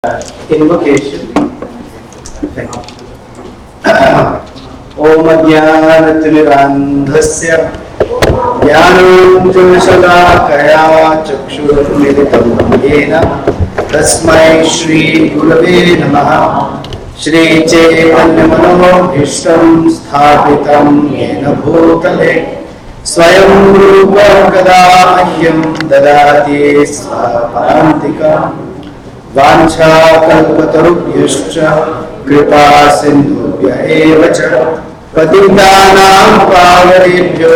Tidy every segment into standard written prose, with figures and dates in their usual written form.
Invocation. Om Ajnanatirandhasya Jnananjanasalakaya Chakshurmilitam Yena Tasmai Shri Gurave Namaha Shri Chaitanya Manobhishtam Sthapitam Yena Bhutale Swayam Rupa Kada Mahyam Dadati Svaparantika वाञ्छाकल्पतरुभ्यश्च कृपा सिन्धुभ्य एव च पतितानां पावनेभ्यो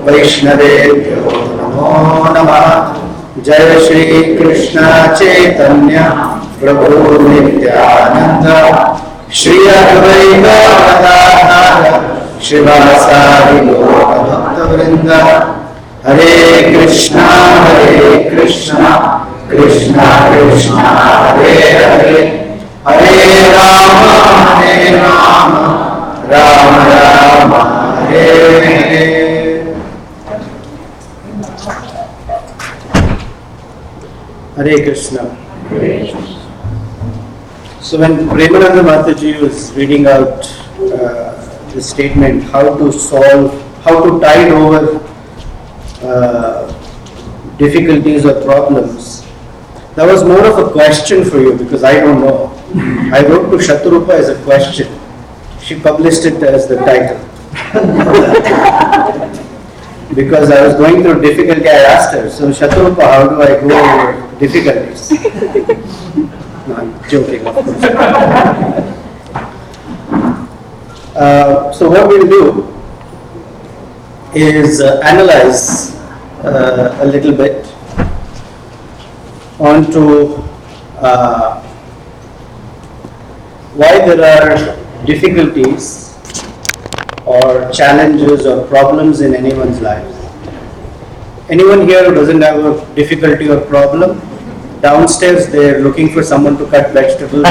वैष्णवेभ्यो नमो नमः। जय श्री कृष्ण चैतन्य प्रभु नित्यानंद श्री अद्वैत गदाधर श्रीवासादि गौर भक्तवृंद। हरे Krishna Krishna Krishna Hare Hare Hare Ram Ram Ram Hare Hare. Hare Krishna. So when Premananda Mataji was reading out the statement, how to tide over difficulties or problems, that was more of a question for you because I don't know. I wrote to Shaturupa as a question. She published it as the title. Because I was going through difficulty, I asked her, so Shaturupa, how do I go over difficulties? No, I'm joking, of course. So what we'll do is analyze a little bit onto why there are difficulties or challenges or problems in anyone's life. Anyone here who doesn't have a difficulty or problem? Downstairs they're looking for someone to cut vegetables.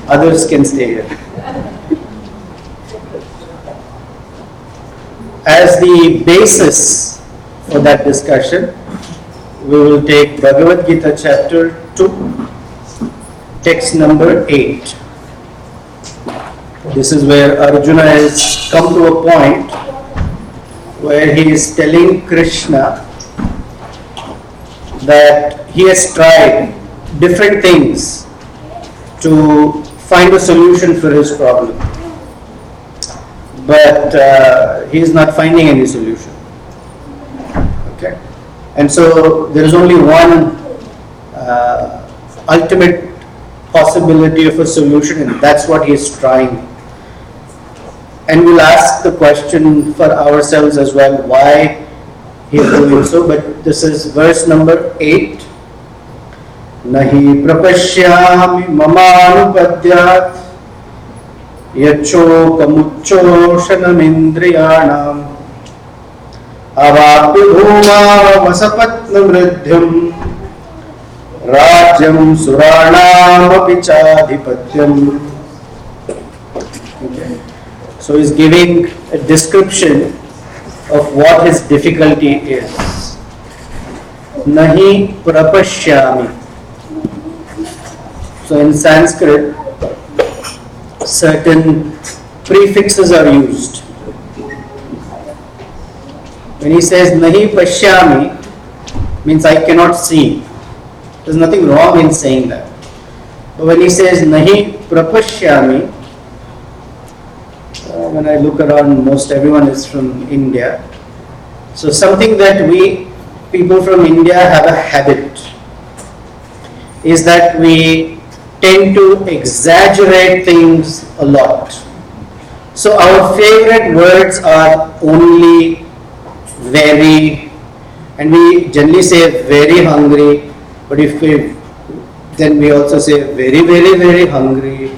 Others can stay here. As the basis for that discussion, we will take Bhagavad Gita chapter 2, text number 8. This is where Arjuna has come to a point where he is telling Krishna that he has tried different things to find a solution for his problem, but he is not finding any solution. Okay, and so there is only one ultimate possibility of a solution, and that's what he is trying. And we'll ask the question for ourselves as well, why he is doing so. But this is verse number 8. Nahi prapashyami mamanupadyat yachokamuchoshanamindriyanam avapya bhuma vasapatna mridhyam rajyam suranam apichadhipatyam. Okay. So he's giving a description of what his difficulty is. Nahi prapashyami. So in Sanskrit, certain prefixes are used. When he says nahi pashyami, means I cannot see. There's nothing wrong in saying that. But when he says nahi prapashyami, when I look around, most everyone is from India. So something that we people from India have a habit is that we tend to exaggerate things a lot. So our favorite words are only, very, and we generally say very hungry, but then we also say very, very, very hungry,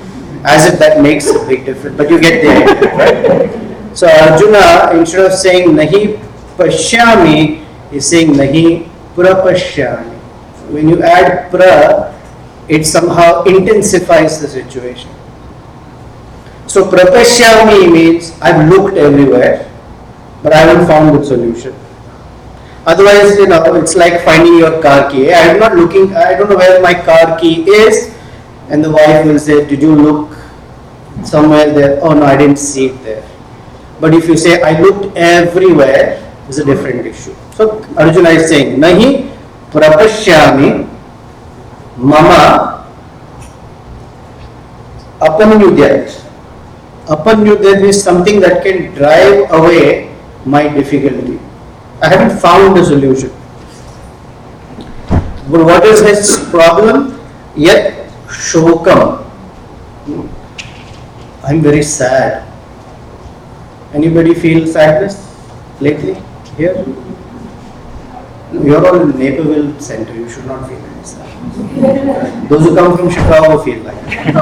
as if that makes a big difference. But you get the idea, right? So Arjuna, instead of saying nahi pashyami, is saying nahi prapashyami. When you add pra, it somehow intensifies the situation. So prapashyami means I've looked everywhere, but I haven't found a solution. Otherwise, it's like finding your car key. I am not looking, I don't know where my car key is. And the wife will say, did you look somewhere there? Oh no, I didn't see it there. But if you say, I looked everywhere, it's a different issue. So Arjuna is saying, Nahi prapashyami mama apanyudyat. Apanyudyat is something that can drive away my difficulty. I haven't found a solution. But what is his problem? Yet shokam. I'm very sad. Anybody feel sadness lately here? You're all in Naperville Center. You should not feel any sad. Those who come from Chicago feel like it.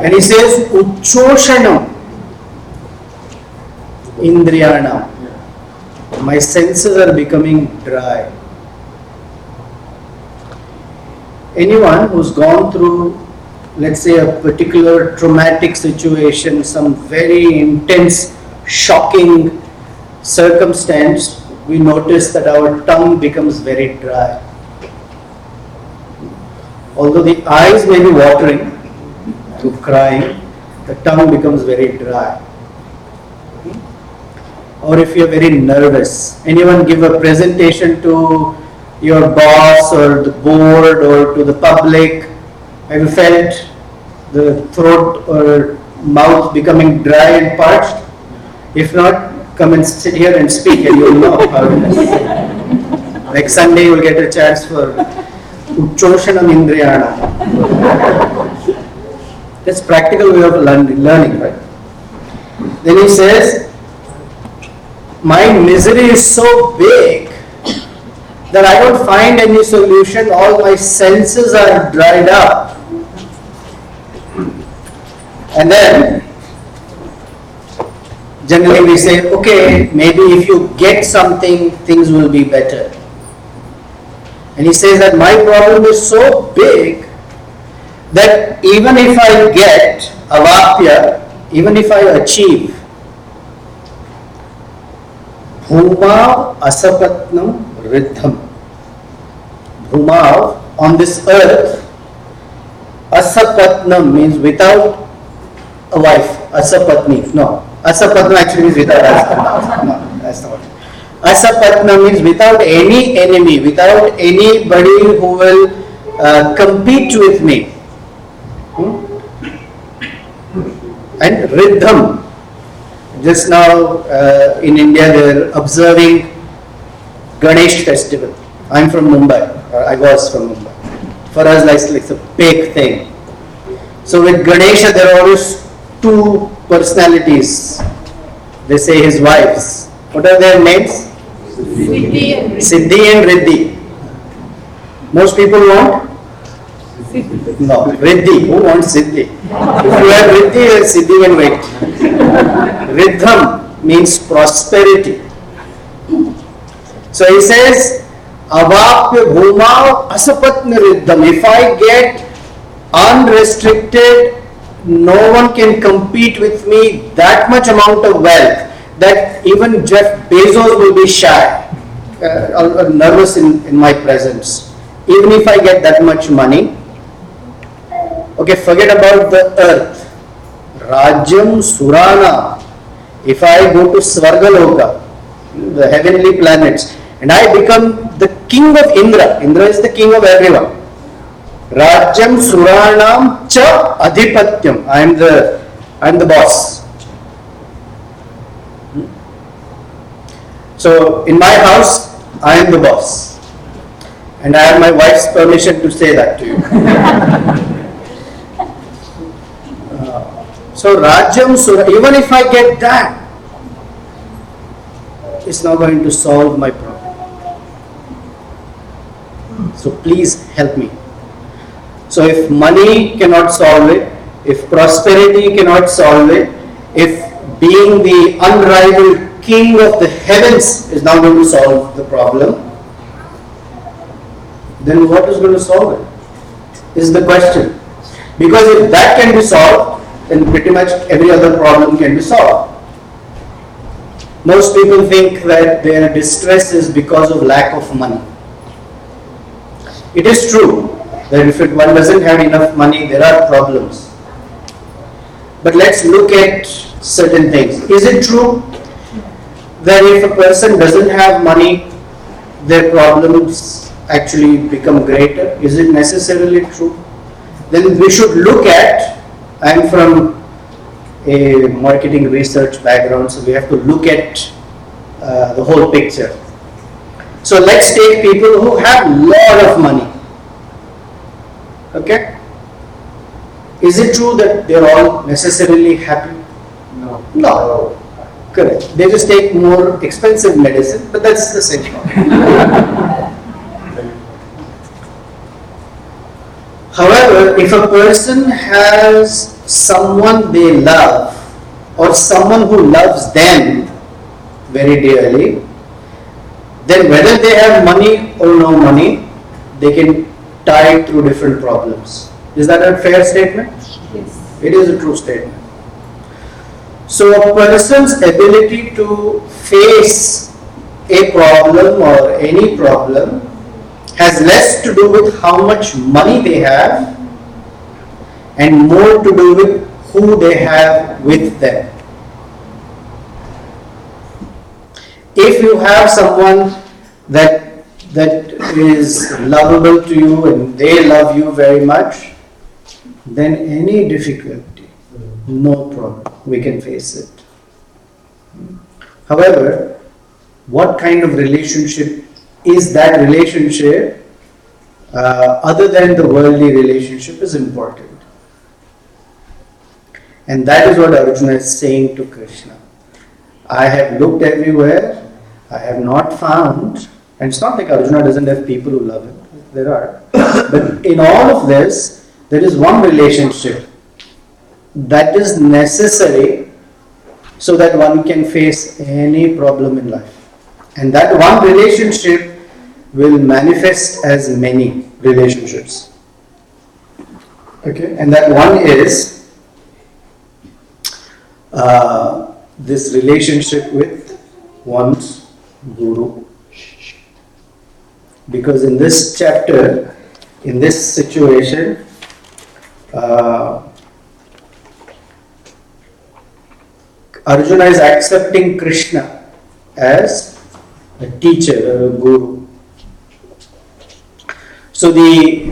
And he says, Uchoshanam Indriyanam. My senses are becoming dry. Anyone who's gone through, let's say, a particular traumatic situation, some very intense, shocking circumstance, we notice that our tongue becomes very dry. Although the eyes may be watering through crying, the tongue becomes very dry. Or if you're very nervous, anyone give a presentation to your boss or the board or to the public, have you felt the throat or mouth becoming dry and parched? If not, come and sit here and speak and you'll know how it is. Like Sunday you'll get a chance for Uchoshanam Indriyana. That's practical way of learning, right? Then he says, my misery is so big that I don't find any solution. All my senses are dried up. And then generally we say, okay, maybe if you get something, things will be better. And he says that my problem is so big that even if I get avapya, even if I achieve bhuma asapatnam riddham, bhuma on this earth, asapatnam means without a wife, asapatni, no, asapatnam actually means without husband, no, that's not it. Asapatnam means without any enemy, without anybody who will compete with me. And riddham, just now in India they are observing Ganesh festival. I'm from Mumbai, or I was from Mumbai. For us like it's a big thing. So with Ganesha there are always two personalities. They say his wives. What are their names? Siddhi and Riddhi. Most people want? No, Riddhi. Who wants Siddhi? If you have Riddhi, then Siddhi can wait. Riddham means prosperity. So he says, Avapya bhuma asapatna riddham. If I get unrestricted, no one can compete with me, that much amount of wealth, that even Jeff Bezos will be shy or nervous in my presence. Even if I get that much money, okay, forget about the earth. Rajyam Surana. If I go to Svargaloka, the heavenly planets, and I become the king of Indra. Indra is the king of everyone. Rajyam Suranam Cha Adhipatyam. I am the boss. So in my house, I am the boss. And I have my wife's permission to say that to you. So Rajyam Sura, even if I get that, it's not going to solve my problem. So please help me. So if money cannot solve it, if prosperity cannot solve it, if being the unrivaled king of the heavens is not going to solve the problem, then what is going to solve it? Is the question. Because if that can be solved, then pretty much every other problem can be solved. Most people think that their distress is because of lack of money. It is true that if one doesn't have enough money, there are problems. But let's look at certain things. Is it true that if a person doesn't have money, their problems actually become greater? Is it necessarily true? Then we should look at, I'm from a marketing research background, so we have to look at the whole picture. So let's take people who have a lot of money. Okay? Is it true that they're all necessarily happy? No. No. Correct. They just take more expensive medicine, but that's the same. However, if a person has someone they love or someone who loves them very dearly, then whether they have money or no money, they can tide through different problems. Is that a fair statement? Yes. It is a true statement. So a person's ability to face a problem or any problem has less to do with how much money they have and more to do with who they have with them. If you have someone that is lovable to you and they love you very much, then any difficulty, no problem, we can face it. However, what kind of relationship is that relationship other than the worldly relationship is important. And that is what Arjuna is saying to Krishna. I have looked everywhere, I have not found, and it's not like Arjuna doesn't have people who love him, there are. But in all of this, there is one relationship that is necessary so that one can face any problem in life. And that one relationship will manifest as many relationships. Okay, and that one is this relationship with one's Guru. Because in this chapter, in this situation, Arjuna is accepting Krishna as a teacher or a guru. So the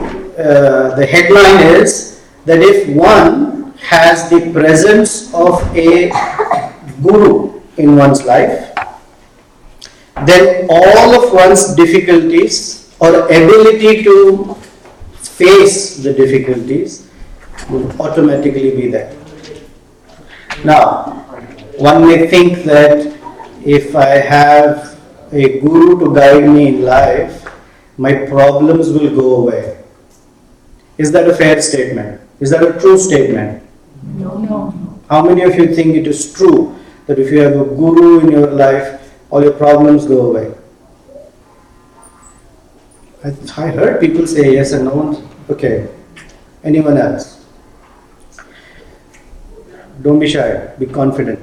headline is that if one has the presence of a guru in one's life, then all of one's difficulties or ability to face the difficulties will automatically be there. Now, one may think that if I have a guru to guide me in life, my problems will go away. Is that a fair statement? Is that a true statement? No. How many of you think it is true that if you have a guru in your life, all your problems go away? I heard people say yes and no. Okay. Anyone else? Don't be shy. Be confident.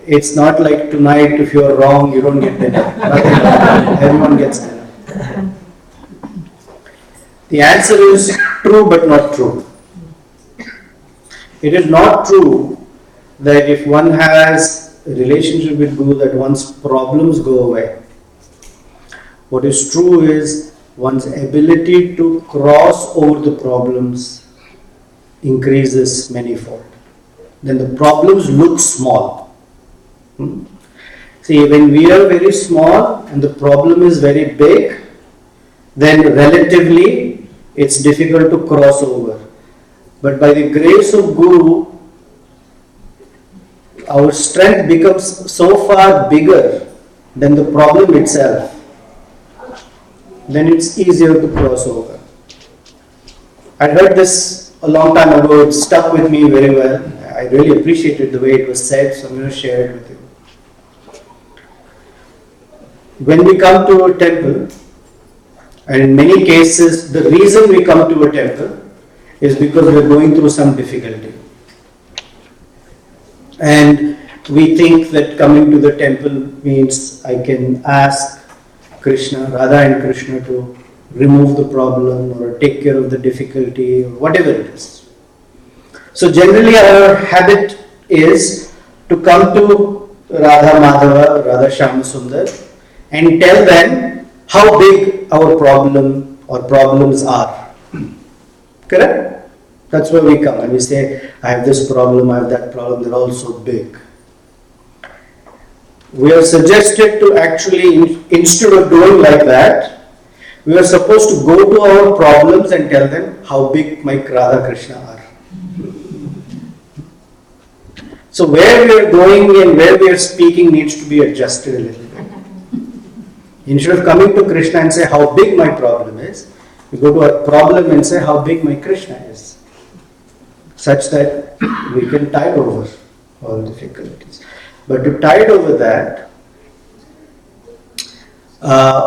It's not like tonight if you're wrong, you don't get dinner. Everyone gets dinner. The answer is true but not true. It is not true that if one has a relationship with Guru that one's problems go away. What is true is one's ability to cross over the problems increases manifold. Then the problems look small. See, when we are very small and the problem is very big, then relatively it's difficult to cross over. But by the grace of Guru, our strength becomes so far bigger than the problem itself. Then it's easier to cross over. I heard this a long time ago. It stuck with me very well. I really appreciated the way it was said, so I'm going to share it with you. When we come to a temple, and in many cases, the reason we come to a temple is because we're going through some difficulty. And we think that coming to the temple means I can ask Krishna, Radha and Krishna to remove the problem or take care of the difficulty or whatever it is. So generally our habit is to come to Radha Madhava, Radha Shyama Sundar and tell them how big our problem or problems are. Correct? That's where we come and we say, I have this problem, I have that problem, they're all so big. We are suggested to actually, instead of doing like that, we are supposed to go to our problems and tell them how big my Radha Krishna are. So where we are going and where we are speaking needs to be adjusted a little bit. Instead of coming to Krishna and say how big my problem is, we go to a problem and say how big my Krishna is. Such that we can tide over all difficulties. But to tide over that,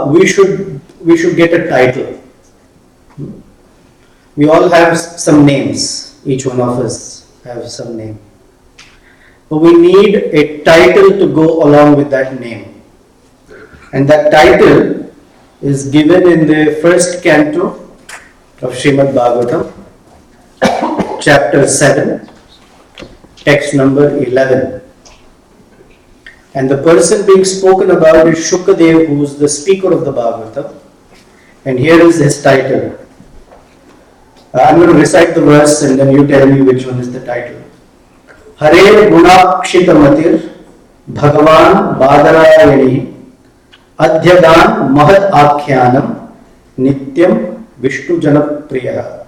we should get a title. We all have some names. Each one of us have some name. But we need a title to go along with that name. And that title is given in the first canto of Srimad Bhagavatam, chapter 7, text number 11. And the person being spoken about is Shukadev, who is the speaker of the Bhagavatam. And here is his title. I'm going to recite the verse and then you tell me which one is the title. Hare Gunakshita Matir Bhagavan Badarayani Adhyadan Mahad Akhyanam Nityam Vishnu Janapriya.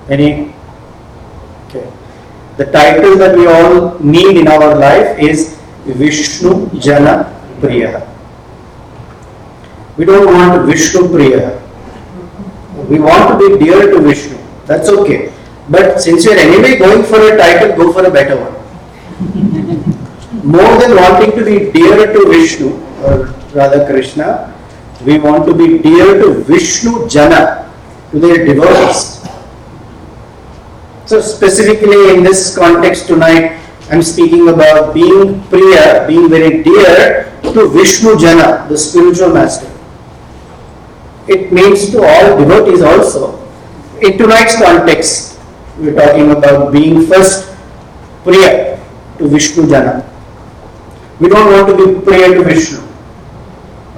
Any? Okay. The title that we all need in our life is Vishnu Jana Priya. We don't want Vishnu Priya. We want to be dear to Vishnu. That's okay. But since you are anyway going for a title, go for a better one. More than wanting to be dear to Vishnu or rather Krishna, we want to be dear to Vishnu Jana, to their devotees. So specifically in this context tonight, I am speaking about being Priya, being very dear to Vishnu Jana, the spiritual master. It means to all devotees also. In tonight's context, we are talking about being first Priya to Vishnu Jana. We don't want to be Priya to Vishnu.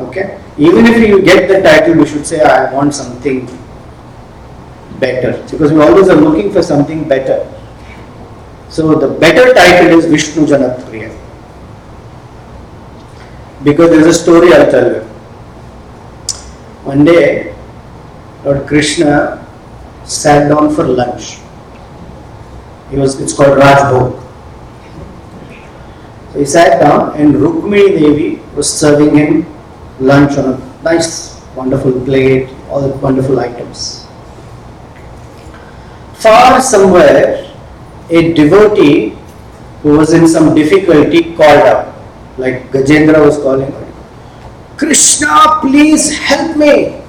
Okay? Even if you get the title, we should say, I want something better, because we always are looking for something better. So the better title is Vishnu Jana Priya. Because there is a story I'll tell you. One day, Lord Krishna sat down for lunch. It's called Rajbhog. So he sat down and Rukmini Devi was serving him lunch on a nice, wonderful plate, all the wonderful items. Far somewhere, a devotee who was in some difficulty called out, like Gajendra was calling out, Krishna, please help me.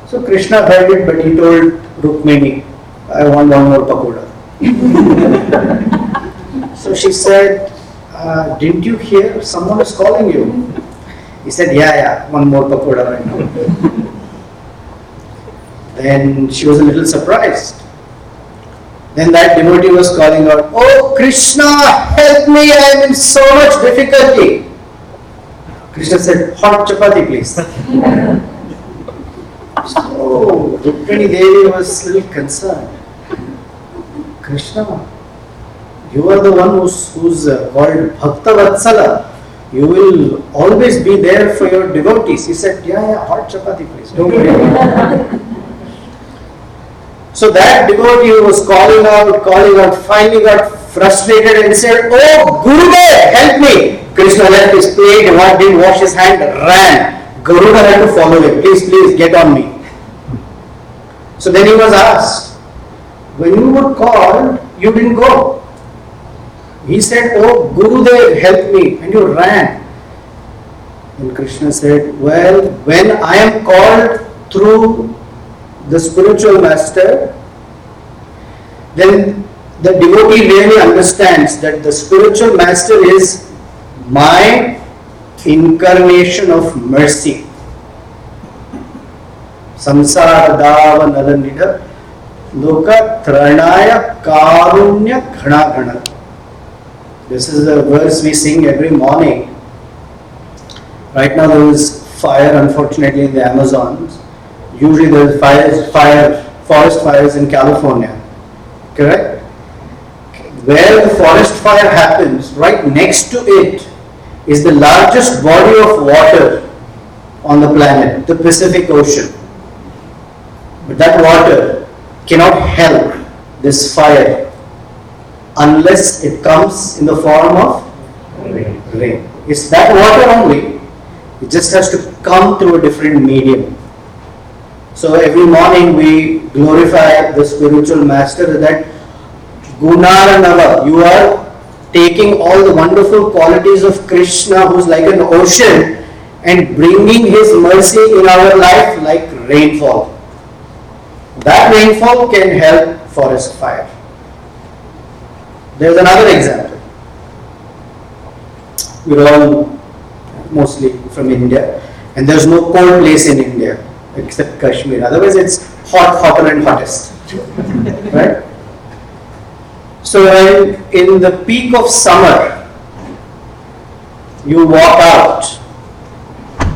So Krishna heard it, but he told Rukmini, I want one more pakoda. So she said, didn't you hear someone is calling you? He said, yeah, one more pakoda right now. Then she was a little surprised. Then that devotee was calling out, oh Krishna, help me, I am in so much difficulty. Krishna said, hot chapati please. So Rukmini Devi was a little concerned. Krishna, you are the one who's called Bhakta Vatsala. You will always be there for your devotees. He said, yeah, hot chapati please. Don't worry. So that devotee who was calling out, finally got frustrated and said, oh Gurudev, help me. Krishna left his plate and didn't wash his hand, ran. Garuda had to follow him. Please, get on me. So then he was asked, when you were called, you didn't go. He said, oh Gurudev, help me. And you ran. And Krishna said, well, when I am called through the spiritual master, then the devotee really understands that the spiritual master is my incarnation of mercy. Samsara dava nalanida loka tranaya karunya ghana ghana. This is the verse we sing every morning. Right now there is fire, unfortunately, in the Amazons. Usually there is forest fires in California. Correct? Where the forest fire happens, right next to it is the largest body of water on the planet, the Pacific Ocean. But that water cannot help this fire unless it comes in the form of rain. It's that water only. It just has to come through a different medium. So every morning we glorify the spiritual master that Gunaranava, you are taking all the wonderful qualities of Krishna, who's like an ocean, and bringing his mercy in our life like rainfall. That rainfall can help forest fire. There's another example. We're all mostly from India, and there's no cold place in India except Kashmir. Otherwise it's hot, hotter and hottest. Right? So when in the peak of summer, you walk out,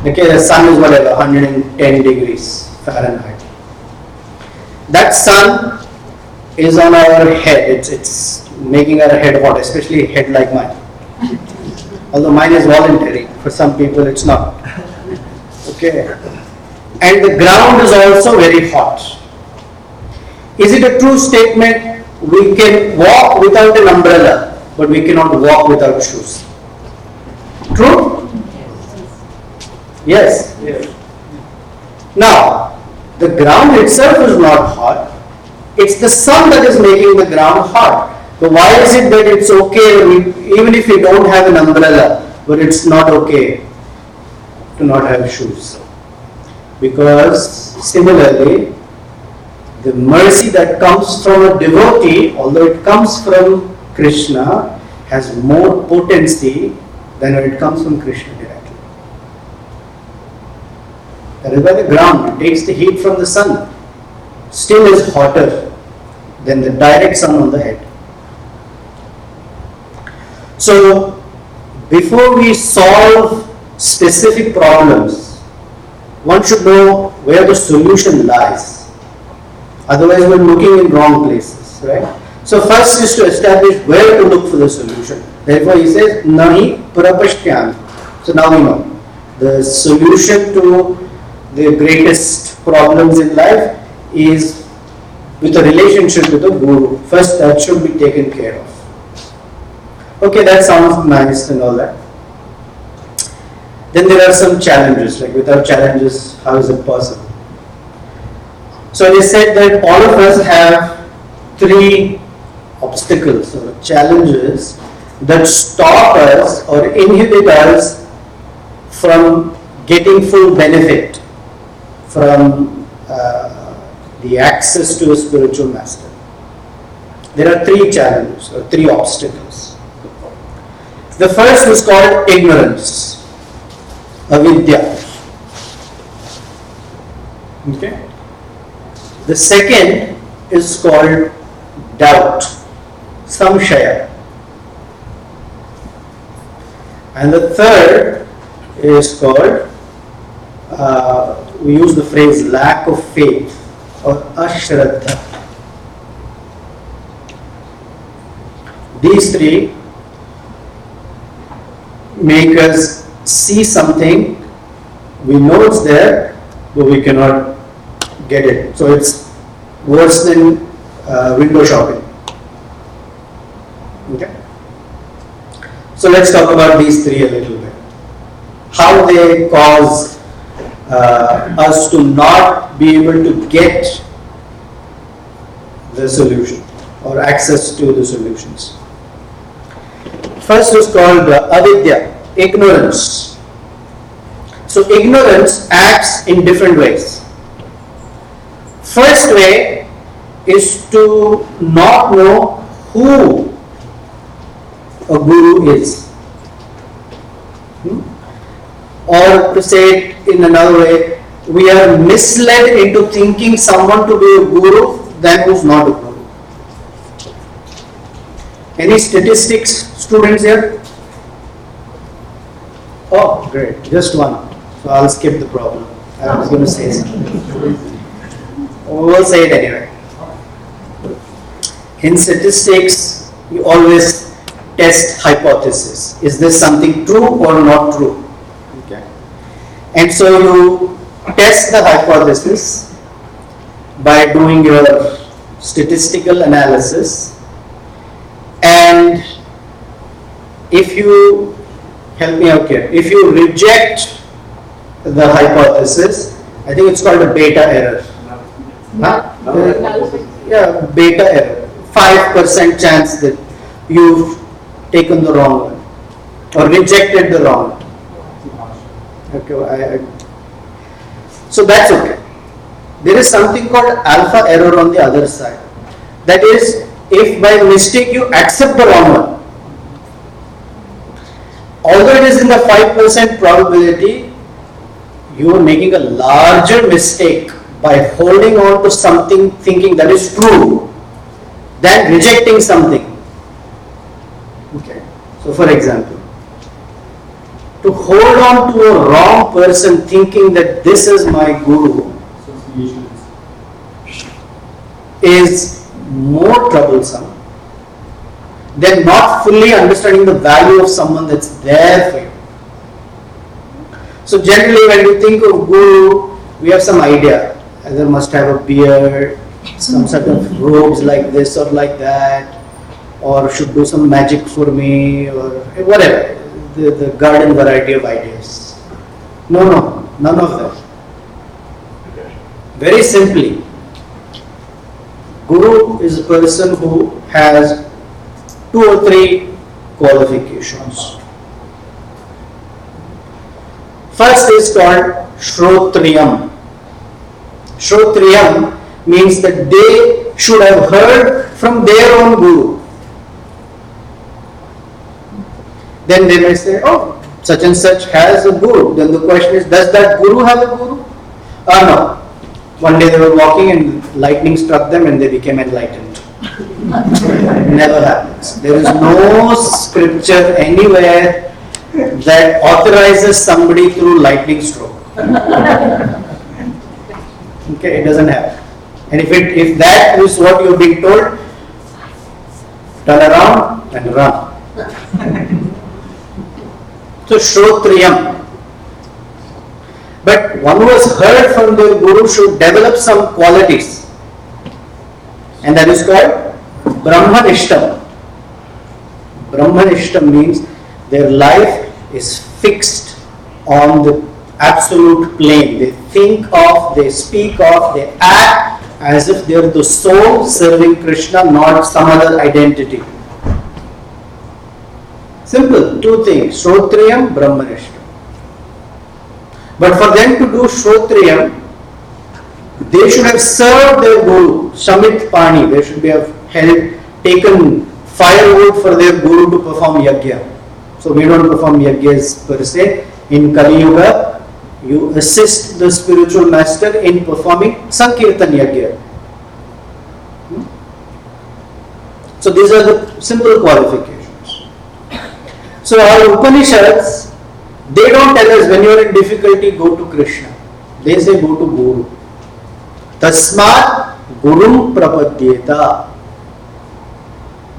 okay, the sun is whatever, 110 degrees Fahrenheit. That sun is on our head, it's making our head hot, especially a head like mine. Although mine is voluntary, for some people it's not. Okay. And the ground is also very hot. Is it a true statement? We can walk without an umbrella, but we cannot walk without shoes. True? Yes. Now, the ground itself is not hot. It's the sun that is making the ground hot. So why is it that it's okay, even if you don't have an umbrella, but it's not okay to not have shoes? Because similarly, the mercy that comes from a devotee, although it comes from Krishna, has more potency than when it comes from Krishna directly. That is why the ground takes the heat from the sun, still is hotter than the direct sun on the head. So, before we solve specific problems, one should know where the solution lies. Otherwise, we're looking in wrong places, right? So, first is to establish where to look for the solution. Therefore, he says, Nahi Prapashtyami. So, now we know the solution to the greatest problems in life is with a relationship with the Guru. First, that should be taken care of. Okay, that sounds nice and all that. Then there are some challenges, like without challenges, how is it possible? So they said that all of us have 3 obstacles or challenges that stop us or inhibit us from getting full benefit from the access to a spiritual master. There are 3 challenges or 3 obstacles. The first is called ignorance. Avidya. Okay. The second is called doubt, samshaya. And the third is called, we use the phrase lack of faith or ashraddha. These 3 make us see something, we know it's there, but we cannot get it. So it's worse than window shopping. Okay. So let's talk about these 3 a little bit. How they cause us to not be able to get the solution or access to the solutions. First is called avidya, ignorance. So ignorance acts in different ways. First way is to not know who a guru is. Or to say it in another way, we are misled into thinking someone to be a guru than who's not a guru. Any statistics students here? Oh, great, just one. So I'll skip the problem. I was going to say something. We'll say it anyway. In statistics, you always test hypothesis. Is this something true or not true? Okay. And so you test the hypothesis by doing your statistical analysis, and if you, help me out here, if you reject the hypothesis, I think it's called a beta error. Yeah, beta error. 5% chance that you've taken the wrong one or rejected the wrong one. Okay, so that's okay. There is something called alpha error on the other side. That is, if by mistake you accept the wrong one, although it is in the 5% probability, you are making a larger mistake by holding on to something thinking that is true than rejecting something. Okay. So for example, to hold on to a wrong person thinking that this is my guru is more troublesome than not fully understanding the value of someone that's there for you. So generally when we think of guru, we have some idea. Either must have a beard, some sort of robes like this or like that, or should do some magic for me, or whatever, the garden variety of ideas. No, none of them. Very simply, guru is a person who has 2 or 3 qualifications. First is called Shrotriyam. Shrotriyam means that they should have heard from their own guru. Then they may say, oh, such and such has a guru. Then the question is, does that guru have a guru? No. One day they were walking and lightning struck them and they became enlightened. Never happens. There is no scripture anywhere that authorizes somebody through lightning stroke. Okay, it doesn't happen. And if that is what you're being told, turn around and run. So Shrotriyam. But one who has heard from their guru should develop some qualities. And that is called Brahmanishtam. Brahmanishtam means their life is fixed on the absolute plane. They think of, they speak of, they act as if they are the soul serving Krishna, not some other identity. Simple, 2 things, Shrotriyam, Brahmanishtam. But for them to do Shrotriyam, they should have served their guru, Shamit Pani. They should have taken firewood for their guru to perform yajna. So we don't perform yajnas per se. In Kali Yuga, you assist the spiritual master in performing Sankirtan yajna. So these are the simple qualifications. So our Upanishads, they don't tell us when you are in difficulty, go to Krishna. They say go to Guru. Tasmat Gurum Prapadyeta.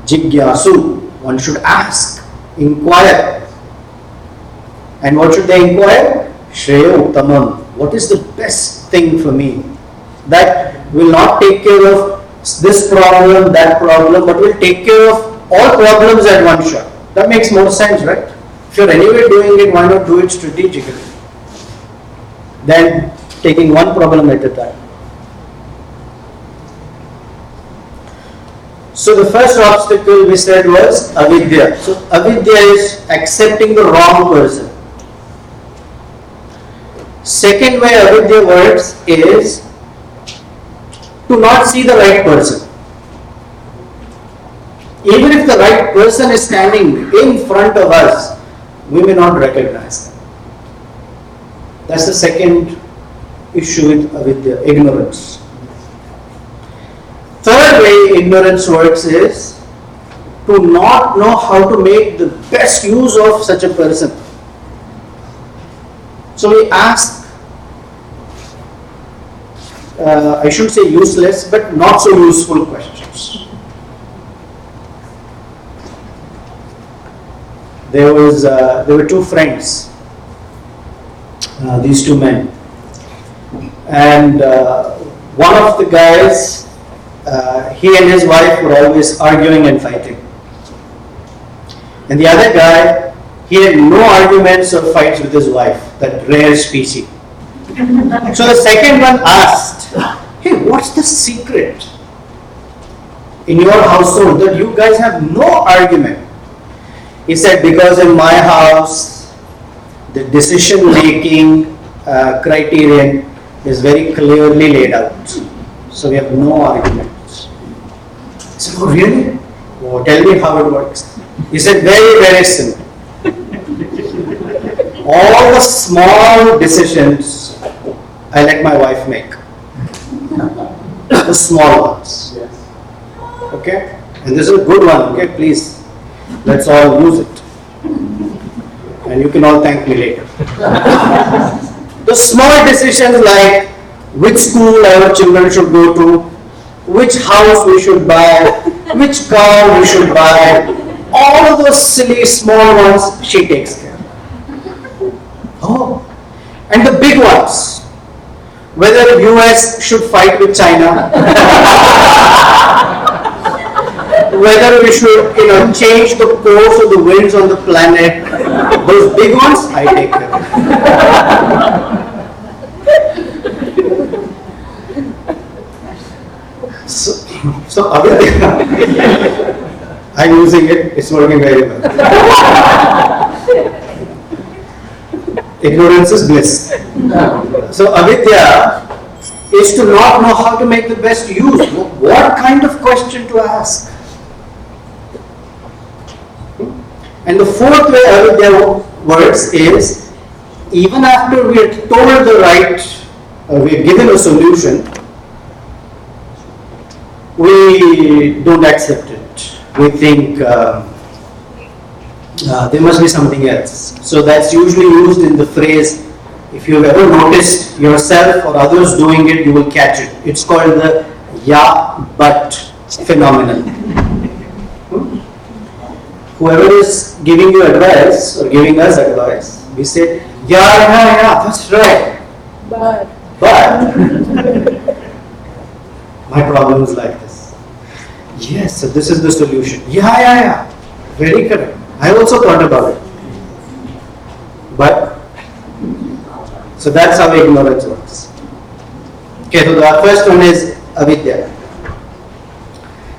Jigyasu. One should ask, inquire. And what should they inquire? Shreya Uttamam. What is the best thing for me? That will not take care of this problem, that problem, but will take care of all problems at one shot. That makes more sense, right? If you're anyway doing it, why not do it strategically? Than taking one problem at a time. So the first obstacle we said was avidya. So avidya is accepting the wrong person. Second way avidya works is to not see the right person. Even if the right person is standing in front of us, we may not recognize them. That's the second issue with avidya, ignorance. Third way ignorance works is to not know how to make the best use of such a person. So we ask, I shouldn't say useless, but not so useful questions. There were two friends, these two men, and one of the guys, he and his wife were always arguing and fighting, and the other guy, he had no arguments or fights with his wife, that rare species. So the second one asked, "Hey, what's the secret in your household that you guys have no argument?" He said, "Because in my house, the decision making criterion is very clearly laid out. So we have no arguments." I said, "Oh really? Oh, tell me how it works." He said, "Very, very simple. All the small decisions I let my wife make. The small ones. Okay? And this is a good one, okay? Please, let's all use it. And you can all thank me later. The small decisions like which school our children should go to, which house we should buy, which car we should buy, all of those silly small ones she takes care. Oh, and the big ones, whether US should fight with China, whether we should, change the course of the winds on the planet, those big ones, I take care of. So avidya, I'm using it, it's working very well. Ignorance is bliss. So avidya is to not know how to make the best use. What kind of question to ask? And the fourth way avidya works is, even after we are told the right, we are given a solution, we don't accept it. We think there must be something else. So that's usually used in the phrase, if you've ever noticed yourself or others doing it, you will catch it. It's called the ya but phenomenon. Whoever is giving you advice or giving us advice, we say, yeah, that's right. But my problem is like this. Yes, so this is the solution. Yeah. Very correct. I also thought about it. But, so that's how ignorance works. Okay, so the first one is avidya.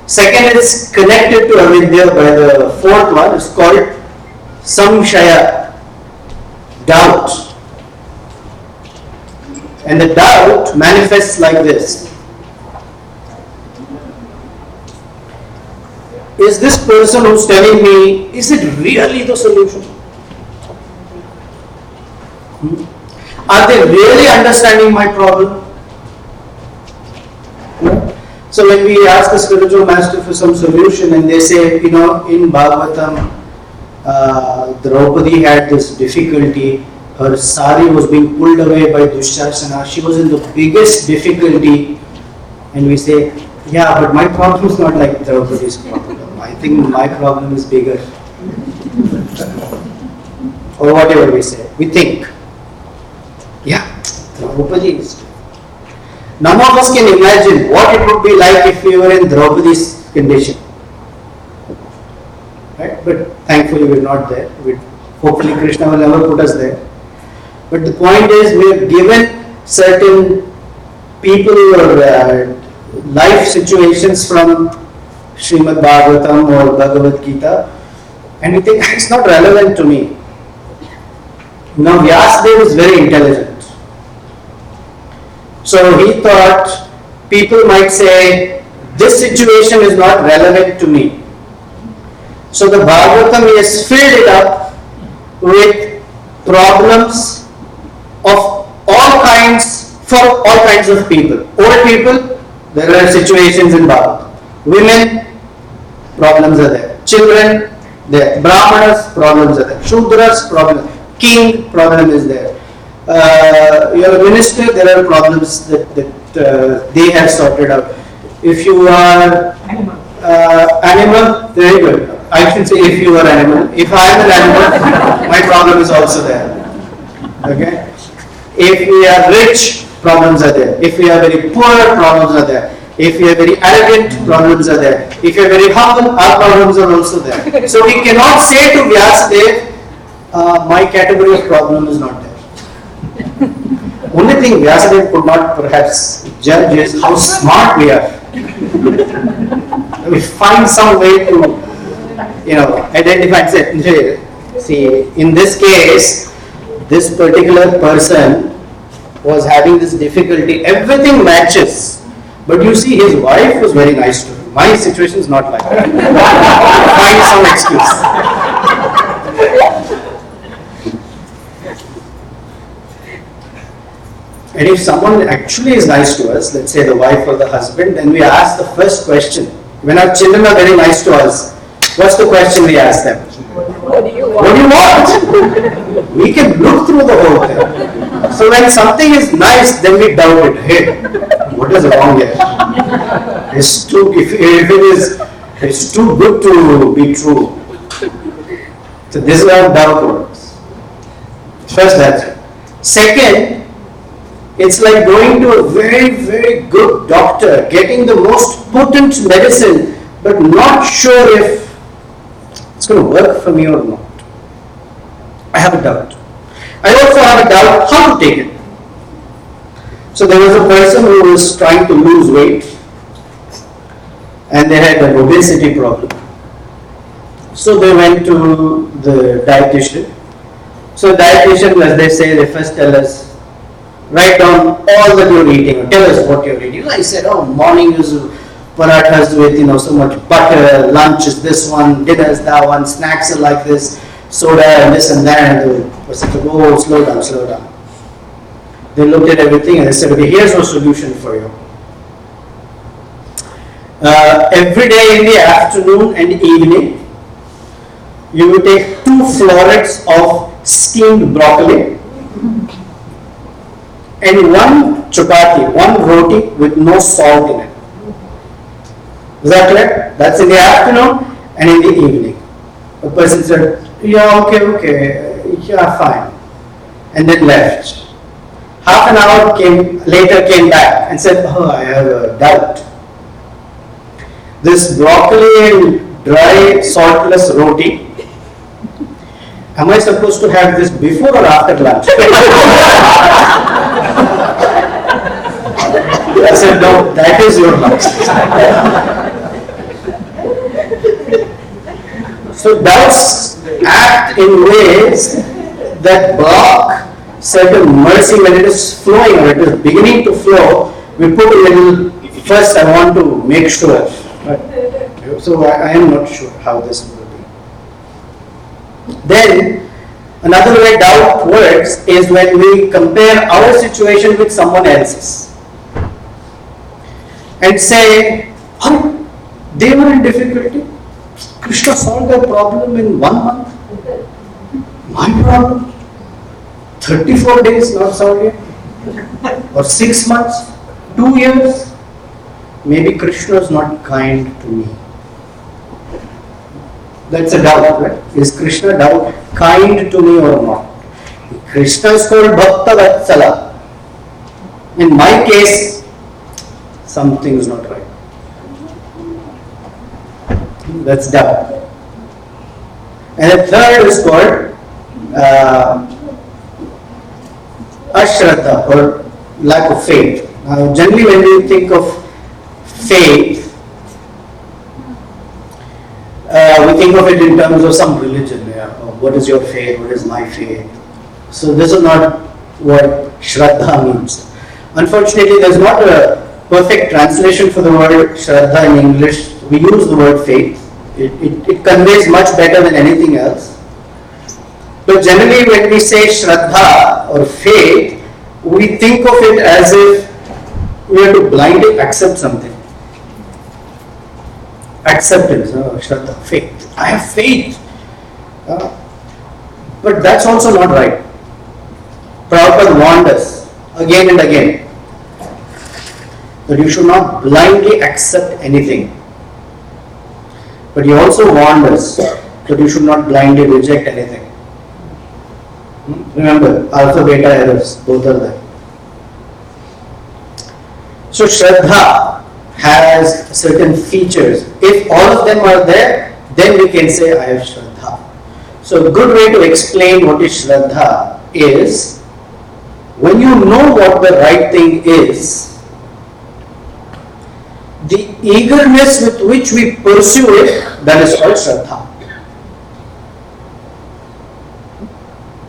Second is connected to avidya by the fourth one, is called samshaya, doubt. And the doubt manifests like this. Is this person who's telling me, is it really the solution? Are they really understanding my problem? So when we ask the spiritual master for some solution and they say, in Bhagavatam, Draupadi had this difficulty, her sari was being pulled away by Dushasana, she was in the biggest difficulty, and we say, yeah, but my problem is not like Draupadi's problem. I think my problem is bigger. Or whatever we say. We think, yeah, Draupadi is. None of us can imagine what it would be like if we were in Draupadi's condition. Right? But thankfully we're not there. Hopefully Krishna will never put us there. But the point is, we are given certain people or life situations from Srimad Bhagavatam or Bhagavad Gita, and we think it's not relevant to me. Now Vyasadeva is very intelligent. So he thought people might say, this situation is not relevant to me. So the Bhagavatam is filled it up with problems of all kinds, for all kinds of people. Old people, there are situations in Bhagavatam. Women, problems are there. Children, there. Brahmanas, problems are there. Shudras, problems. King, problem is there. You're a minister, there are problems that they have sorted out. If you are animal, very good. I should say if you are animal. If I am an animal, my problem is also there. Okay? If we are rich, problems are there. If we are very poor, problems are there. If we are very arrogant, problems are there. If you are very humble, our problems are also there. So we cannot say to Vyasadeva, my category of problem is not there. Only thing Vyasadeva could not perhaps judge is how smart we are. We find some way to, identify and say, see, in this case, this particular person was having this difficulty. Everything matches. But you see, his wife was very nice to him. My situation is not like that. Find some excuse. And if someone actually is nice to us, let's say the wife or the husband, then we ask the first question. When our children are very nice to us, what's the question we ask them? What do you want? What do you want? We can look through the whole thing. So when something is nice, then we doubt it. Hey, what is wrong here? It's too good to be true. So this is how doubt works. First, that's it. Second, it's like going to a very, very good doctor, getting the most potent medicine, but not sure if it's going to work for me or not. I have a doubt. I also have a doubt how to take it. So there was a person who was trying to lose weight and they had an obesity problem. So they went to the dietitian. So dietitian, as they say, they first tell us, write down all that you're eating, tell us what you're eating. I said, morning is parathas with so much butter, lunch is this one, dinner is that one, snacks are like this, soda and this and that. And the person said, slow down. They looked at everything and they said, okay, here's a solution for you. Every day in the afternoon and evening, you will take 2 florets of steamed broccoli and 1 chapati, 1 roti with no salt in it. Is that clear? That's in the afternoon and in the evening. The person said, yeah, okay, yeah, fine. And then left. Half an hour later came back and said, I have a doubt. This broccoli and dry saltless roti, am I supposed to have this before or after lunch? I said, no, that is your lunch. So doubts act in ways that block certain mercy when it is flowing or it is beginning to flow. We put a little, first I want to make sure. So I am not sure how this will be. Then another way doubt works is when we compare our situation with someone else's and say, they were in difficulty. Krishna solved their problem in 1 month. My problem? 34 days not solved yet? Or 6 months? 2 years? Maybe Krishna is not kind to me. That's a doubt, right? Is Krishna kind to me or not? Krishna is called Bhakta Vatsala. In my case, something is not right. That's doubt. And the third is called Ashraddha, or lack of faith. Now, generally when we think of faith, we think of it in terms of some religion. What is your faith? What is my faith? So this is not what Shraddha means. Unfortunately, there is not a perfect translation for the word Shraddha in English. We use the word faith. It conveys much better than anything else. But generally when we say Shraddha or faith, we think of it as if we have to blindly accept something. Acceptance, Shraddha, faith. I have faith. But that's also not right. Prabhupada warned us again and again that you should not blindly accept anything. But he also warned us that you should not blindly reject anything. Remember, alpha, beta errors, both are there. So Shraddha has certain features. If all of them are there, then we can say I have Shraddha. So a good way to explain what is Shraddha is, when you know what the right thing is, the eagerness with which we pursue it, that is called Shraddha.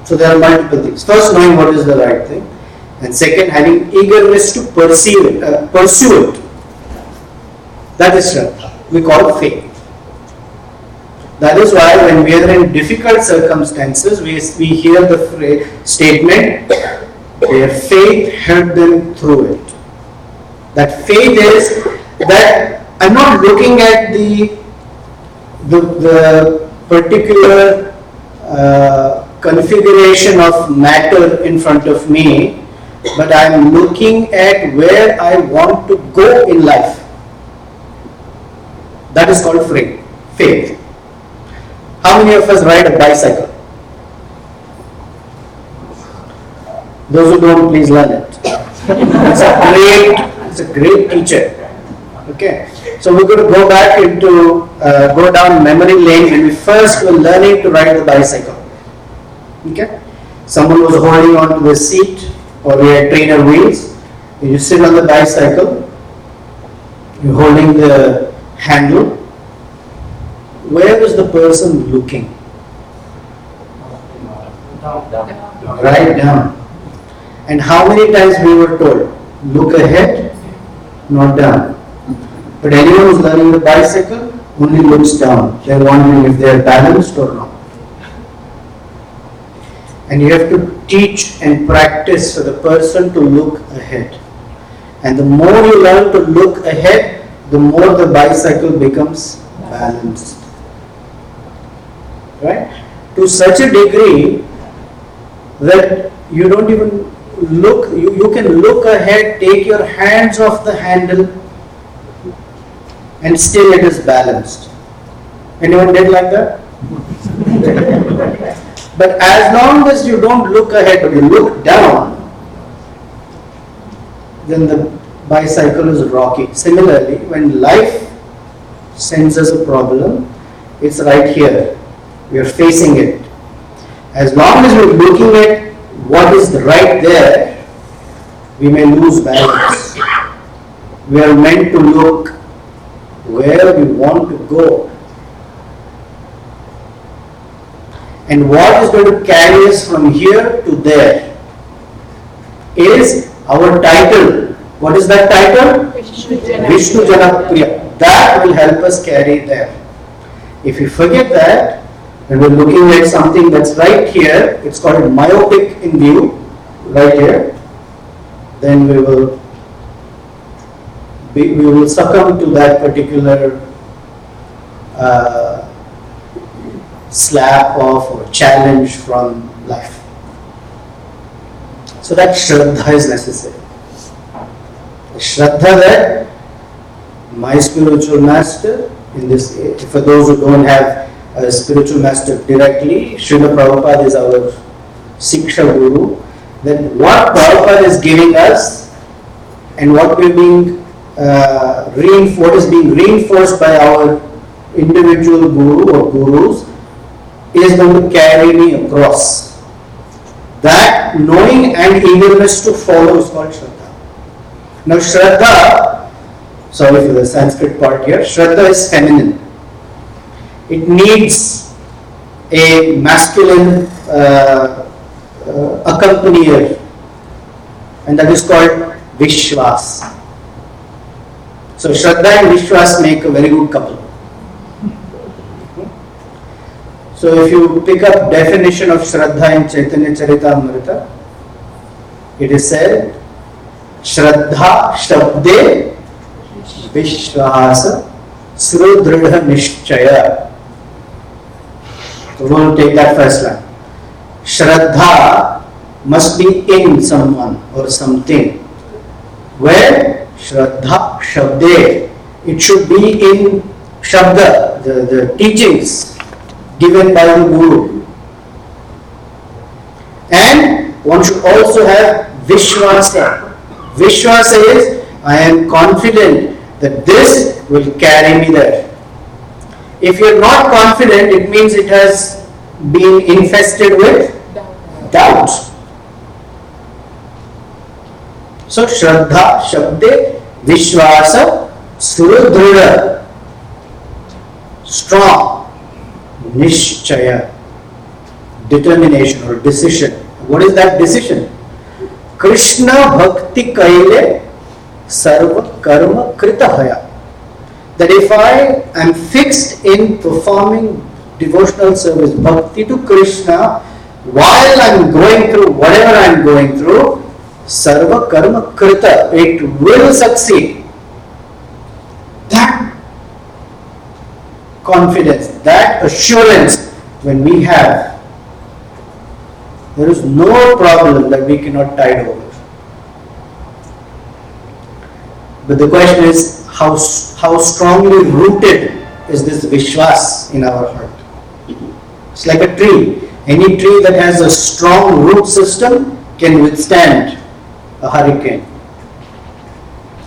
So there are multiple things. First, knowing what is the right thing, and second, having eagerness to pursue it. That is Shraddha. We call it faith. That is why when we are in difficult circumstances, we hear the statement, their faith helped them through it. That faith is that I'm not looking at the particular configuration of matter in front of me, but I'm looking at where I want to go in life. That is called faith. How many of us ride a bicycle? Those who don't, please learn it. It's a great teacher. Okay, so we're going to go back go down memory lane when we first were learning to ride the bicycle. Okay, someone was holding on to the seat, or we had trainer wheels. You sit on the bicycle, you're holding the handle. Where is the person looking? Right down. And how many times we were told, look ahead, not down. But anyone who's learning the bicycle only looks down. They're wondering if they're balanced or not. And you have to teach and practice for the person to look ahead. And the more you learn to look ahead, the more the bicycle becomes balanced. Right? To such a degree that you don't even look, you can look ahead, take your hands off the handle, and still it is balanced. Anyone did like that? But as long as you don't look ahead but you look down, then the bicycle is rocky. Similarly, when life sends us a problem, it's right here. We are facing it. As long as we're looking at what is right there, we may lose balance. We are meant to look where we want to go. And what is going to carry us from here to there is our title. What is that title? Vishnu Janapriya. That will help us carry there. If we forget that, and we're looking at something that's right here, it's called myopic in view, right here, then we will succumb to that particular slap off or challenge from life. So that Shraddha is necessary. The Shraddha that my spiritual master, in this, for those who don't have a spiritual master directly, Srila Prabhupada is our Siksha Guru, that what Prabhupada is giving us and what we're being what is being reinforced by our individual guru or gurus is going to carry me across. That knowing and eagerness to follow is called Shraddha. Now Shraddha, sorry for the Sanskrit part here, Shraddha is feminine. It needs a masculine accompanier, and that is called Vishwas. So Shraddha and Vishwas make a very good couple. So if you pick up definition of Shraddha in Chaitanya Charitamrita, it is said, Shraddha Shabde Vishwasa Srudridha Nishchaya. So we'll take that first line. Shraddha must be in someone or something. Where? Shraddha Shabde. It should be in Shabda, the teachings given by the Guru. And one should also have Vishwasa. Vishwasa is, I am confident that this will carry me there. If you are not confident, it means it has been infested with doubt. So, Shraddha, Shabde, Vishwasa, Surudrida, strong, Nishchaya, determination or decision. What is that decision? Krishna Bhakti Kaile Sarva Karma Kritahaya. That if I am fixed in performing devotional service, bhakti to Krishna, while I am going through whatever I am going through, Sarva Karma Krita, it will succeed. That confidence, that assurance, when we have, there is no problem that we cannot tide over. But the question is, how strongly rooted is this Vishwas in our heart? It's like a tree. Any tree that has a strong root system can withstand a hurricane.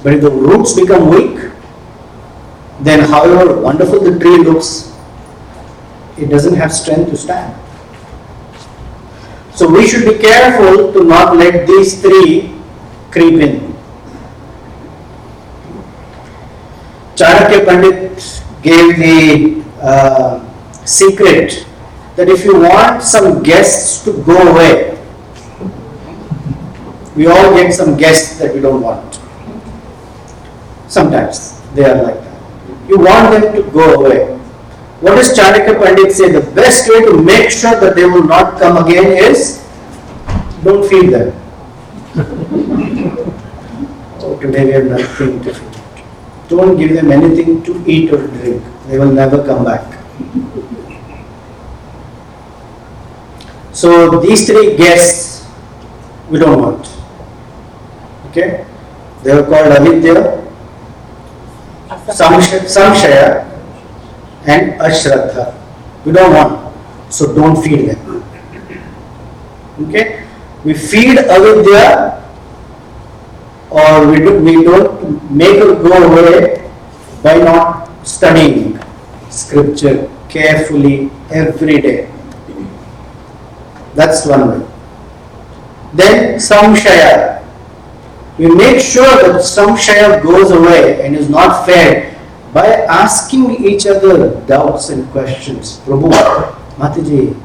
But if the roots become weak, then however wonderful the tree looks, it doesn't have strength to stand. So we should be careful to not let these three creep in. Chanakya Pandit gave the secret that if you want some guests to go away, we all get some guests that we don't want. Sometimes they are like that. You want them to go away. What does Chanakya Pandit say? The best way to make sure that they will not come again is don't feed them. Oh, today we have nothing to feed. Don't give them anything to eat or drink. They will never come back. So these three guests we don't want. Okay? They are called Avidya, Samshaya and Ashraddha. We don't want. So don't feed them. Okay? We feed Avidya, or we don't make her go away by not studying scripture carefully every day. That's one way. Then Samshaya. We make sure that Samshaya goes away and is not fed by asking each other doubts and questions. Prabhu, Mataji,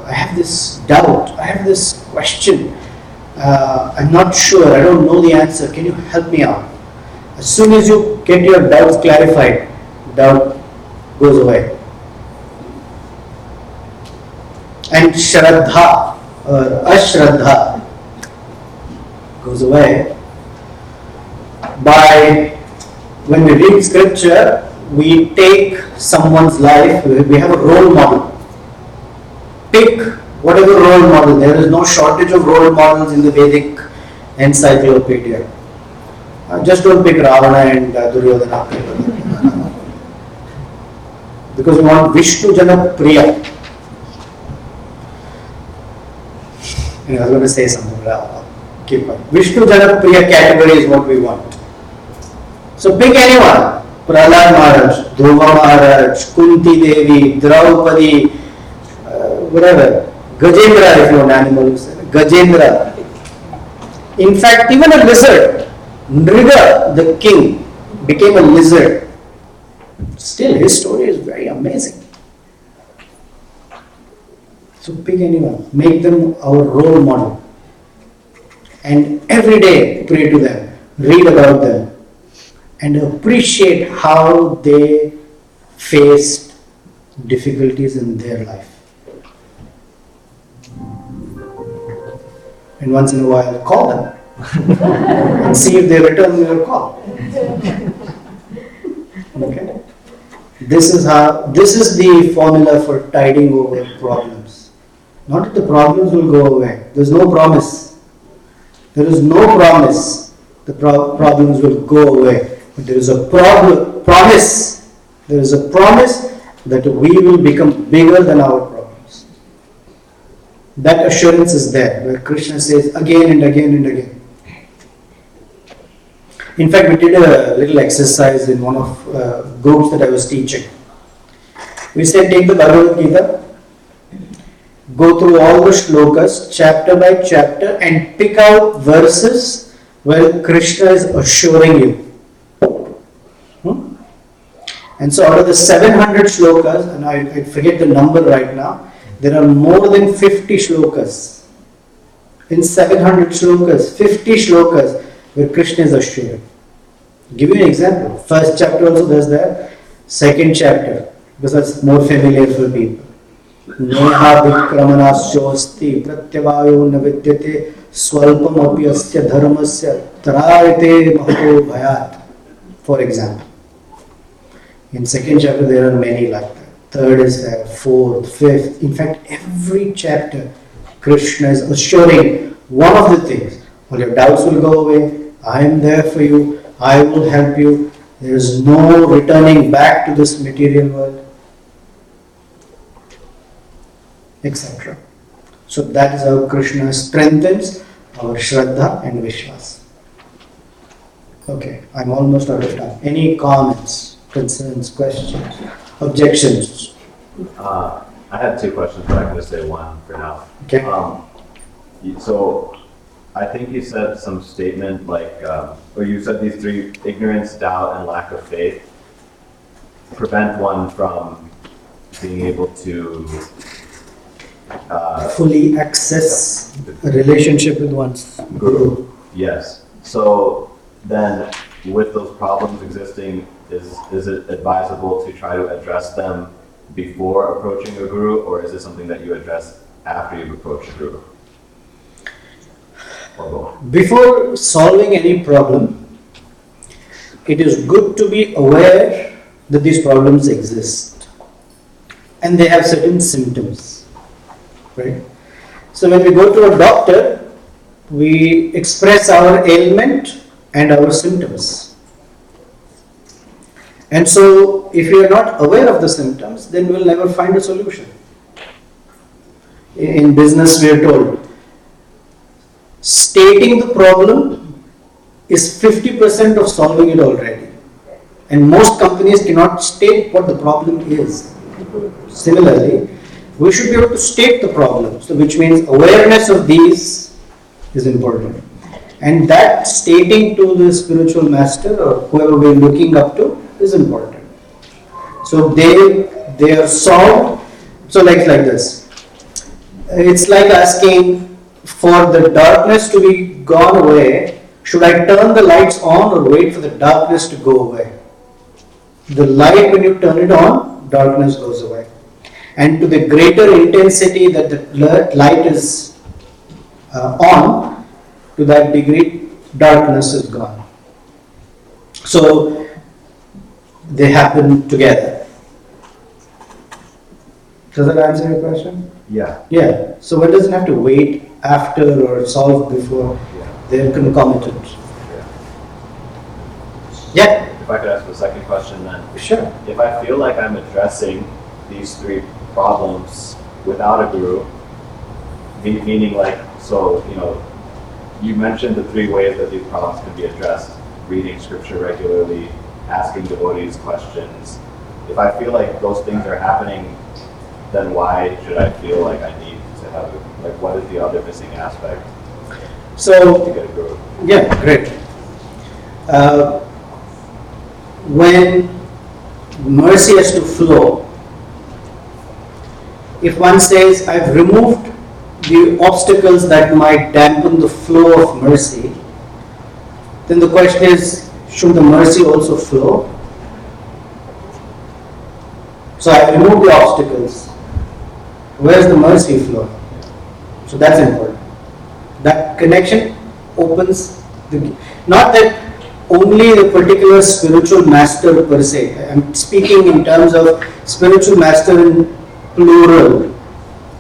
I have this doubt, I have this question. I'm not sure, I don't know the answer. Can you help me out? As soon as you get your doubts clarified, doubt goes away. And Shraddha or Ashraddha goes away by, when we read scripture, we take someone's life, we have a role model. Pick whatever role model. There is no shortage of role models in the Vedic encyclopedia. Just don't pick Ravana and Duryodhana. Because we want Vishnu Jana Priya. I was going to say something. Keep on. Vishnu Jana Priya category is what we want. So pick anyone. Prahlad Maharaj, Dhruva Maharaj, Kunti Devi, Draupadi, whatever. Gajendra, if you want animals. Gajendra. In fact, even a lizard. Nriga, the king, became a lizard. Still, his story is very amazing. So pick anyone. Make them our role model. And every day pray to them. Read about them. And appreciate how they faced difficulties in their life. And once in a while, call them and see if they return your call. Okay? This is the formula for tiding over problems. Not that the problems will go away. There's no promise. There is no promise the problems will go away. But there is a promise. There is a promise that we will become bigger than our problems. That assurance is there, where Krishna says again and again and again. In fact, we did a little exercise in one of groups that I was teaching. We said, take the Bhagavad Gita, go through all the shlokas, chapter by chapter, and pick out verses where Krishna is assuring you. And so out of the 700 shlokas, and I forget the number right now, there are more than 50 shlokas. In 700 shlokas, 50 shlokas where Krishna is assuring. I'll give you an example. First chapter also does that. Second chapter, because that's more familiar for people. Neha vikramanasyosti pratyavayo navidyate swalpam apyasya dharmasya tarayate mahato bhayat. For example. In second chapter there are many like that. Third is there, fourth, fifth. In fact, every chapter Krishna is assuring one of the things. All your doubts will go away. I am there for you. I will help you. There is no returning back to this material world, etc. So that is how Krishna strengthens our Shraddha and Vishwas. Okay, I'm almost out of time. Any comments, concerns, questions, objections? I had two questions, but I'm going to say one for now. Okay. So I think you said some statement like, or you said these three: ignorance, doubt, and lack of faith prevent one from being able to fully access a relationship with one's Guru. Yes. So then, with those problems existing, is it advisable to try to address them before approaching a guru, or is it something that you address after you've approached a guru? Or both? Before solving any problem, it is good to be aware that these problems exist and they have certain symptoms, right? So when we go to a doctor, we express our ailment and our symptoms. And so if we are not aware of the symptoms, then we will never find a solution. In business we are told, stating the problem is 50% of solving it already. And most companies cannot state what the problem is. Similarly, we should be able to state the problem, so which means awareness of these is important. And that stating to the spiritual master or whoever we are looking up to is important. So they are solved. So like this. It's like asking for the darkness to be gone away. Should I turn the lights on or wait for the darkness to go away? The light, when you turn it on, darkness goes away. And to the greater intensity that the light is on, to that degree, darkness is gone. So they happen together. Does that answer your question? Yeah. Yeah. So one doesn't have to wait after or solve before. They're concomitant. Yeah. If I could ask the second question then. Sure. If I feel like I'm addressing these three problems without a guru, meaning like, so, you mentioned the three ways that these problems can be addressed: reading scripture regularly, asking devotees questions. If I feel like those things are happening, then why should I feel like I need to have, like, what is the other missing aspect So, to get a guru? yeah, great. When mercy has to flow, if one says, I've removed the obstacles that might dampen the flow of mercy, then the question is, should the mercy also flow? So I remove the obstacles. Where's the mercy flow? So that's important. That connection opens the, not that only the particular spiritual master per se. I'm speaking in terms of spiritual master in plural,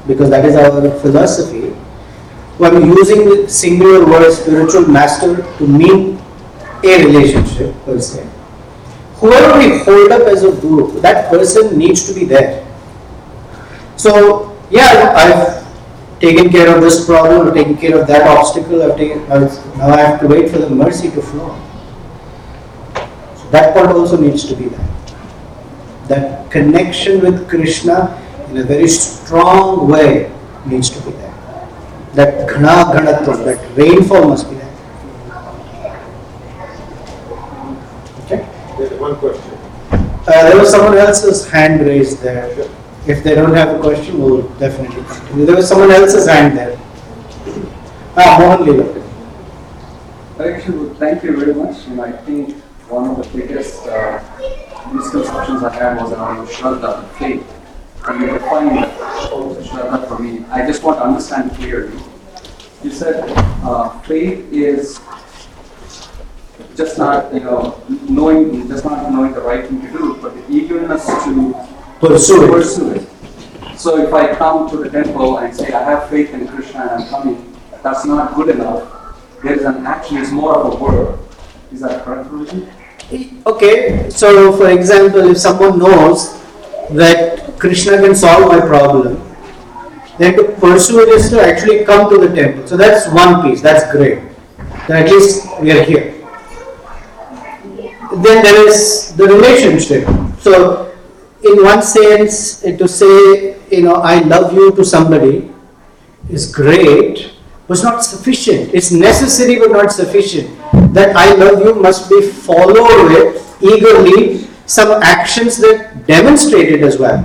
because that is our philosophy. I'm using the singular word spiritual master to mean a relationship per se. Whoever we hold up as a guru, that person needs to be there. So, yeah, I've taken care of this problem, I've taken care of that obstacle, now I have to wait for the mercy to flow. So that part also needs to be there. That connection with Krishna in a very strong way needs to be there. That ghana ghanatva, that rainfall must be there. Okay? There's one question. There was someone else's hand raised there. If they don't have a question, we'll definitely continue. There was someone else's hand there. Mohan Leela. Actually, thank you very much. And I think one of the biggest misconceptions I had was around Shraddha, faith. And you defined Shraddha for me. I just want to understand clearly. You said faith is just not, knowing the right thing to do, but the eagerness to pursue it. So if I come to the temple and say I have faith in Krishna and I'm coming, that's not good enough. There is an action, it's more of a word. Is that correct, Prabhuji? Okay, so for example, if someone knows that Krishna can solve my problem, then to pursue it is to actually come to the temple. So that's one piece, that's great. Then at least we are here. Then there is the relationship. So in one sense, to say, I love you to somebody is great, but it's not sufficient. It's necessary but not sufficient. That I love you must be followed with eagerly some actions that demonstrate it as well.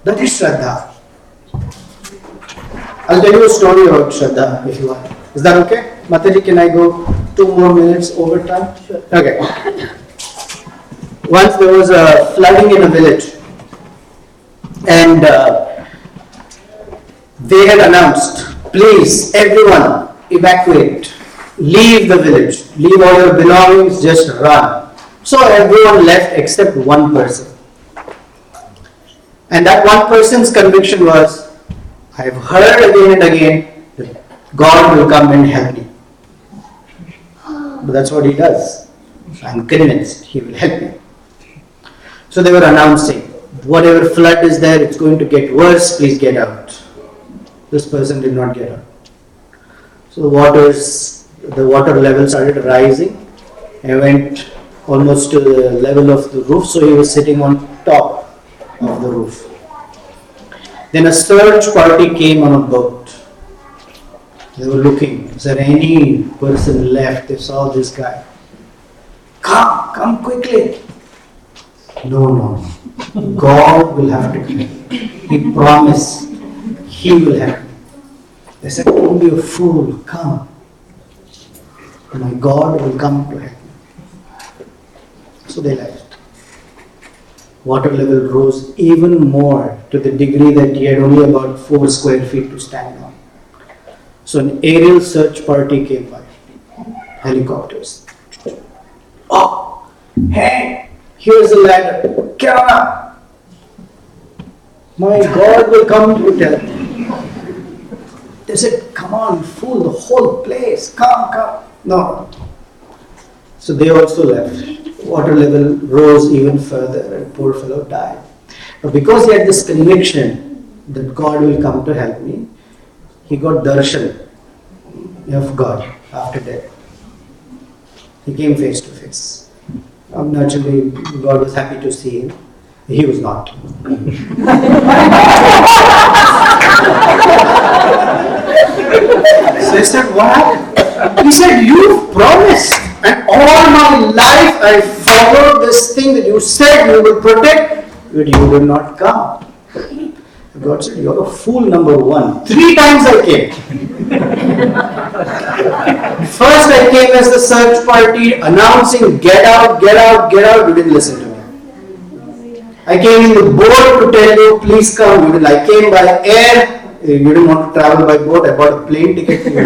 That is Shraddha. I'll tell you a story about Shraddha if you want. Is that okay? Mataji, can I go 2 more minutes over time? Sure. Okay. Once there was a flooding in a village, and they had announced, please everyone evacuate, leave the village, leave all your belongings, just run. So everyone left except one person. And that one person's conviction was, I have heard again and again that God will come and help me. But that's what He does. I'm convinced He will help me. So they were announcing, whatever flood is there, it's going to get worse, please get out. This person did not get out. So the water level started rising and went almost to the level of the roof, so he was sitting on top of the roof. Then a search party came on a boat. They were looking, is there any person left? They saw this guy. Come quickly. No. God will have to help. He promised He will help. They said, don't be a fool, come. My God will come to help you. So they left. Water level rose even more to the degree that he had only about 4 square feet to stand on. So an aerial search party came by. Helicopters. Oh, hey, here's the ladder. Get on up. My God will come to help you. They said, come on, fool, the whole place, come. No. So they also left. Water level rose even further and poor fellow died. But because he had this conviction that God will come to help me, he got darshan of God after death. He came face to face. Naturally, God was happy to see him. He was not. So I said, what happened? He said, you promised, and all my life I followed this thing that you said you would protect, but you did not come. God said, you're a fool number 1. 3 times I came. First I came as the search party announcing, get out, you didn't listen to me. I came in the boat to tell you, please come. I came by air. You didn't want to travel by boat. I bought a plane ticket for you.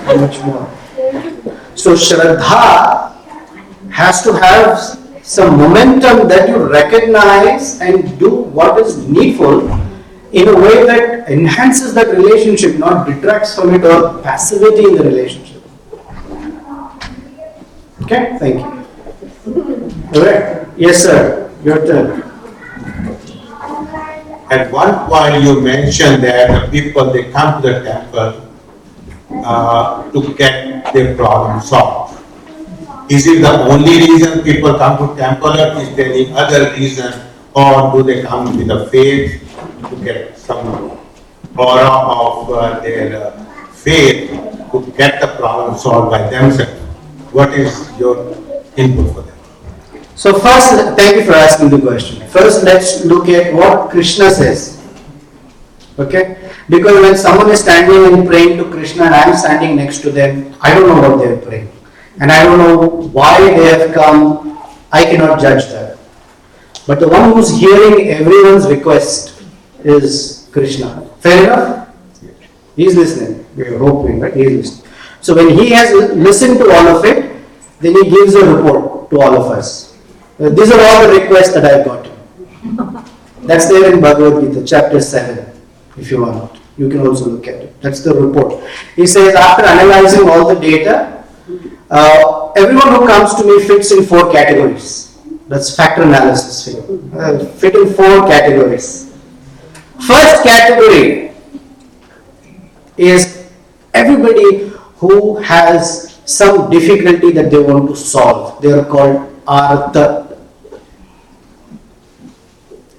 How much more? So Shraddha has to have some momentum that you recognize and do what is needful in a way that enhances that relationship, not detracts from it or passivity in the relationship. Okay, thank you. Alright, yes sir, your turn. At one point you mentioned that the people, they come to the temple to get their problem solved. Is it the only reason people come to temple, or is there any other reason, or do they come with a faith to get some aura of their faith to get the problem solved by themselves? What is your input for that? So first, thank you for asking the question. First, let's look at what Krishna says. Okay? Because when someone is standing and praying to Krishna and I am standing next to them, I don't know what they are praying. And I don't know why they have come. I cannot judge that. But the one who's hearing everyone's request is Krishna. Fair enough? He's listening. We're hoping, right? He's listening. So when he has listened to all of it, then he gives a report to all of us. These are all the requests that I've gotten. That's there in Bhagavad Gita, chapter 7, if you want. You can also look at it. That's the report. He says, after analyzing all the data, everyone who comes to me fits in 4 categories. That's factor analysis. Fit in 4 categories. First category is everybody who has some difficulty that they want to solve. They are called Artha.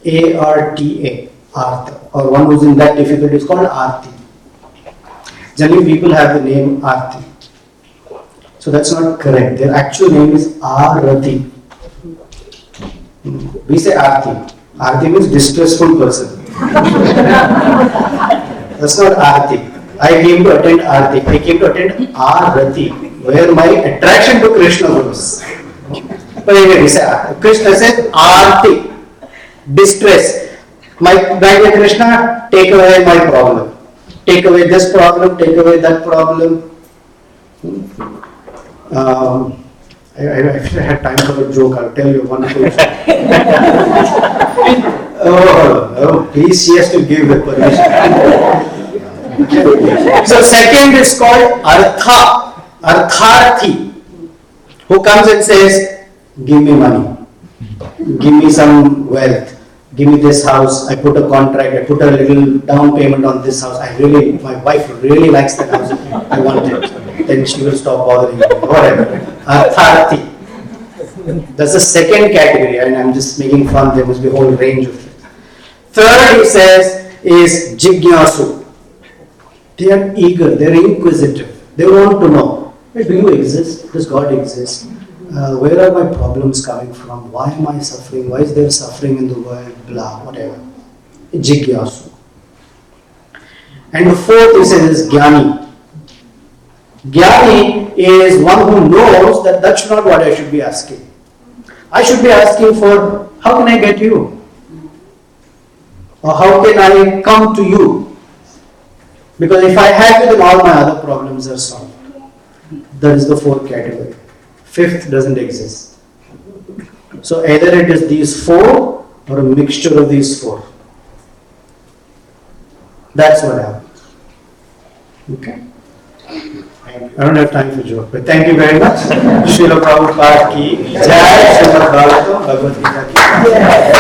A-R-T-A. Artha. Or one who's in that difficulty is called Arti. Generally people have the name Arti. So that's not correct. Their actual name is Arati. We say Arti. Arti means distressful person. That's not Arti. I came to attend Arti. I came to attend Arati, where my attraction to Krishna grows. But anyway, we say Arti. Krishna says Arti. Distress. My dear Krishna, take away my problem. Take away this problem, take away that problem. If I had time for a joke, I'll tell you one wonderful joke. Please, she has to give the permission. So second is called Artha, Artharthi, who comes and says, give me money, give me some wealth, give me this house, I put a contract, I put a little down payment on this house, my wife really likes that house, I want it, then she will stop bothering me, whatever. Artharthi. That's the second category, and I'm just making fun, there must be a whole range of it. Third, he says, is Jignasu. They are eager, they are inquisitive, they want to know, do you exist? Does God exist? Where are my problems coming from? Why am I suffering? Why is there suffering in the world? Blah, whatever. Jignasu. And the fourth, he says, is Jnani. Jnani is one who knows that that's not what I should be asking. I should be asking for, how can I get you? Or how can I come to you? Because if I have it, then all my other problems are solved. That is the fourth category. Fifth doesn't exist. So either it is these 4 or a mixture of these 4. That's what happens. Okay? I don't have time for joke, but thank you very much. Srila Prabhupada ki jai, Srimad Bhagavatam, Bhagavad Gita ki jai.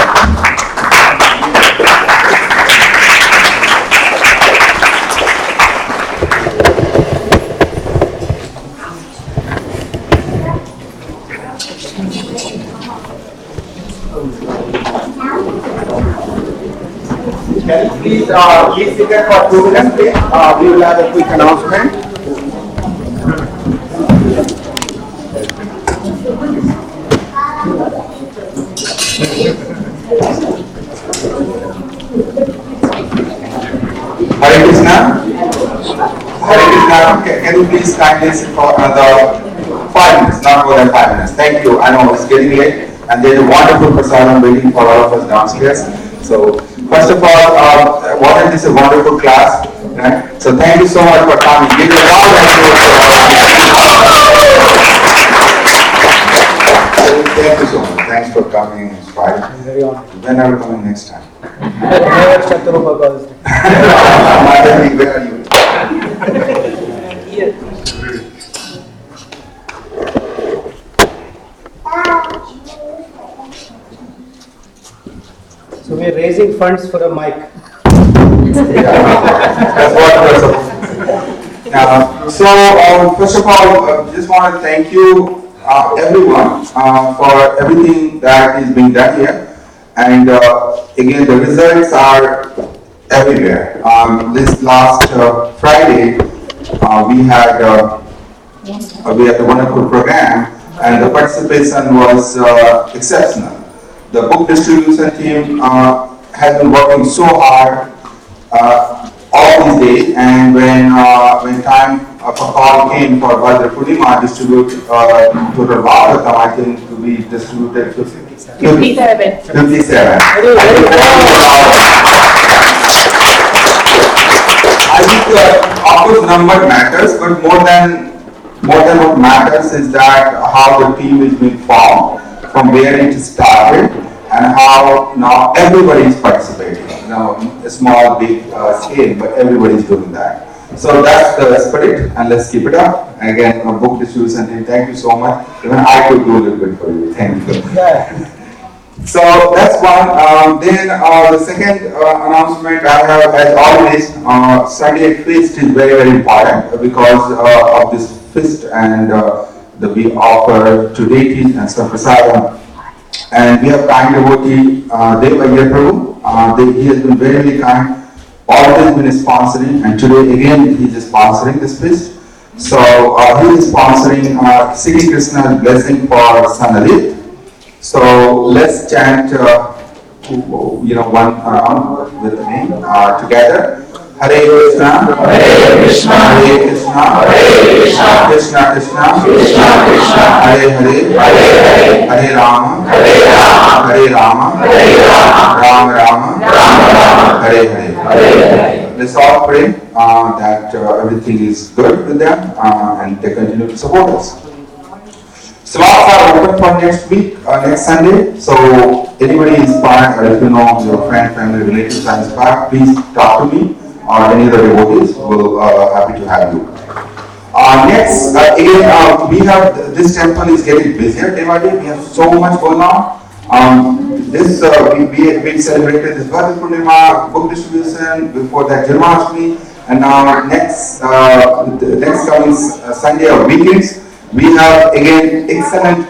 Can you please seated for 2 minutes, please? We will have a quick announcement. Hare Krishna. Hare Krishna. Can you please kindly sit for another 5 minutes, not more than 5 minutes? Thank you. I know it's getting late. and there's a wonderful prasadam waiting for all of us downstairs. So first of all, wasn't this a wonderful class? Right? So thank you so much for coming. Give a round of applause. Thank you so much. Thanks for coming. It's Friday. Very honored. When are we coming next time? Never Shatarupa goes. Madhavi, where are you? So we are raising funds for a mic. That's what we're supposed to do. So, first of all, just want to thank you, everyone, for everything that is being done here. And again, the results are everywhere. This last Friday, we had a wonderful program, and the participation was exceptional. The book distribution team has been working so hard all these days, and when time for call came for Bhadra Purnima distribute total Bhagavatam, I think we distributed 57. I think of course number matters, but more than what matters is that how the team is being formed, from where it started, and how now everybody is participating. Now, a small, big scale, but everybody is doing that. So that's the spirit, and let's keep it up. Again, book distribution team, thank you so much. Even I could do a little bit for you. Thank you. So that's one. Then the second announcement I have, as always, Sunday feast is very, very important because of this feast, and that we offer to deities and some prasadam. And we have kind devotee Prabhu. He has been very, very kind. Always been sponsoring, and today again he is sponsoring this feast. So he is sponsoring Sri Krishna's blessing for Sanadip. So let's chant, one round with the name together. Hare Krishna, Hare Krishna, Hare Krishna, Krishna Krishna, Hare Hare, Hare Rama, Hare Rama, Rama Rama, Hare Hare. Let's all pray that everything is good with them and they continue to support us. Slots are open for next week, next Sunday. So anybody is inspired, or if you know your friend, family, relatives are inspired, please talk to me or any other devotees. We'll happy to have you. Next, again, we have this temple is getting busier day by day. We have so much going on. We celebrated this Bhadra Purnima book distribution, before that Janmashtami, and now next coming Sunday or weekends. We have again excellent,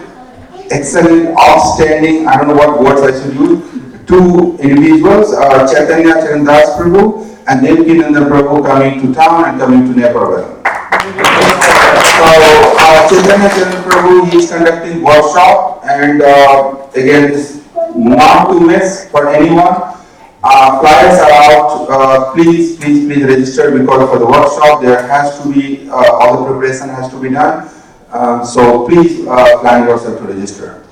outstanding, I don't know what words I should use, two individuals, Chaitanya Charandas Prabhu and Nityananda Prabhu coming to town and coming to Naperville. So Chaitanya Charandas Prabhu, he is conducting workshop, and again it's not to miss for anyone. Flyers are out, please register, because for the workshop there has to be, all the preparation has to be done. So please plan yourself to register.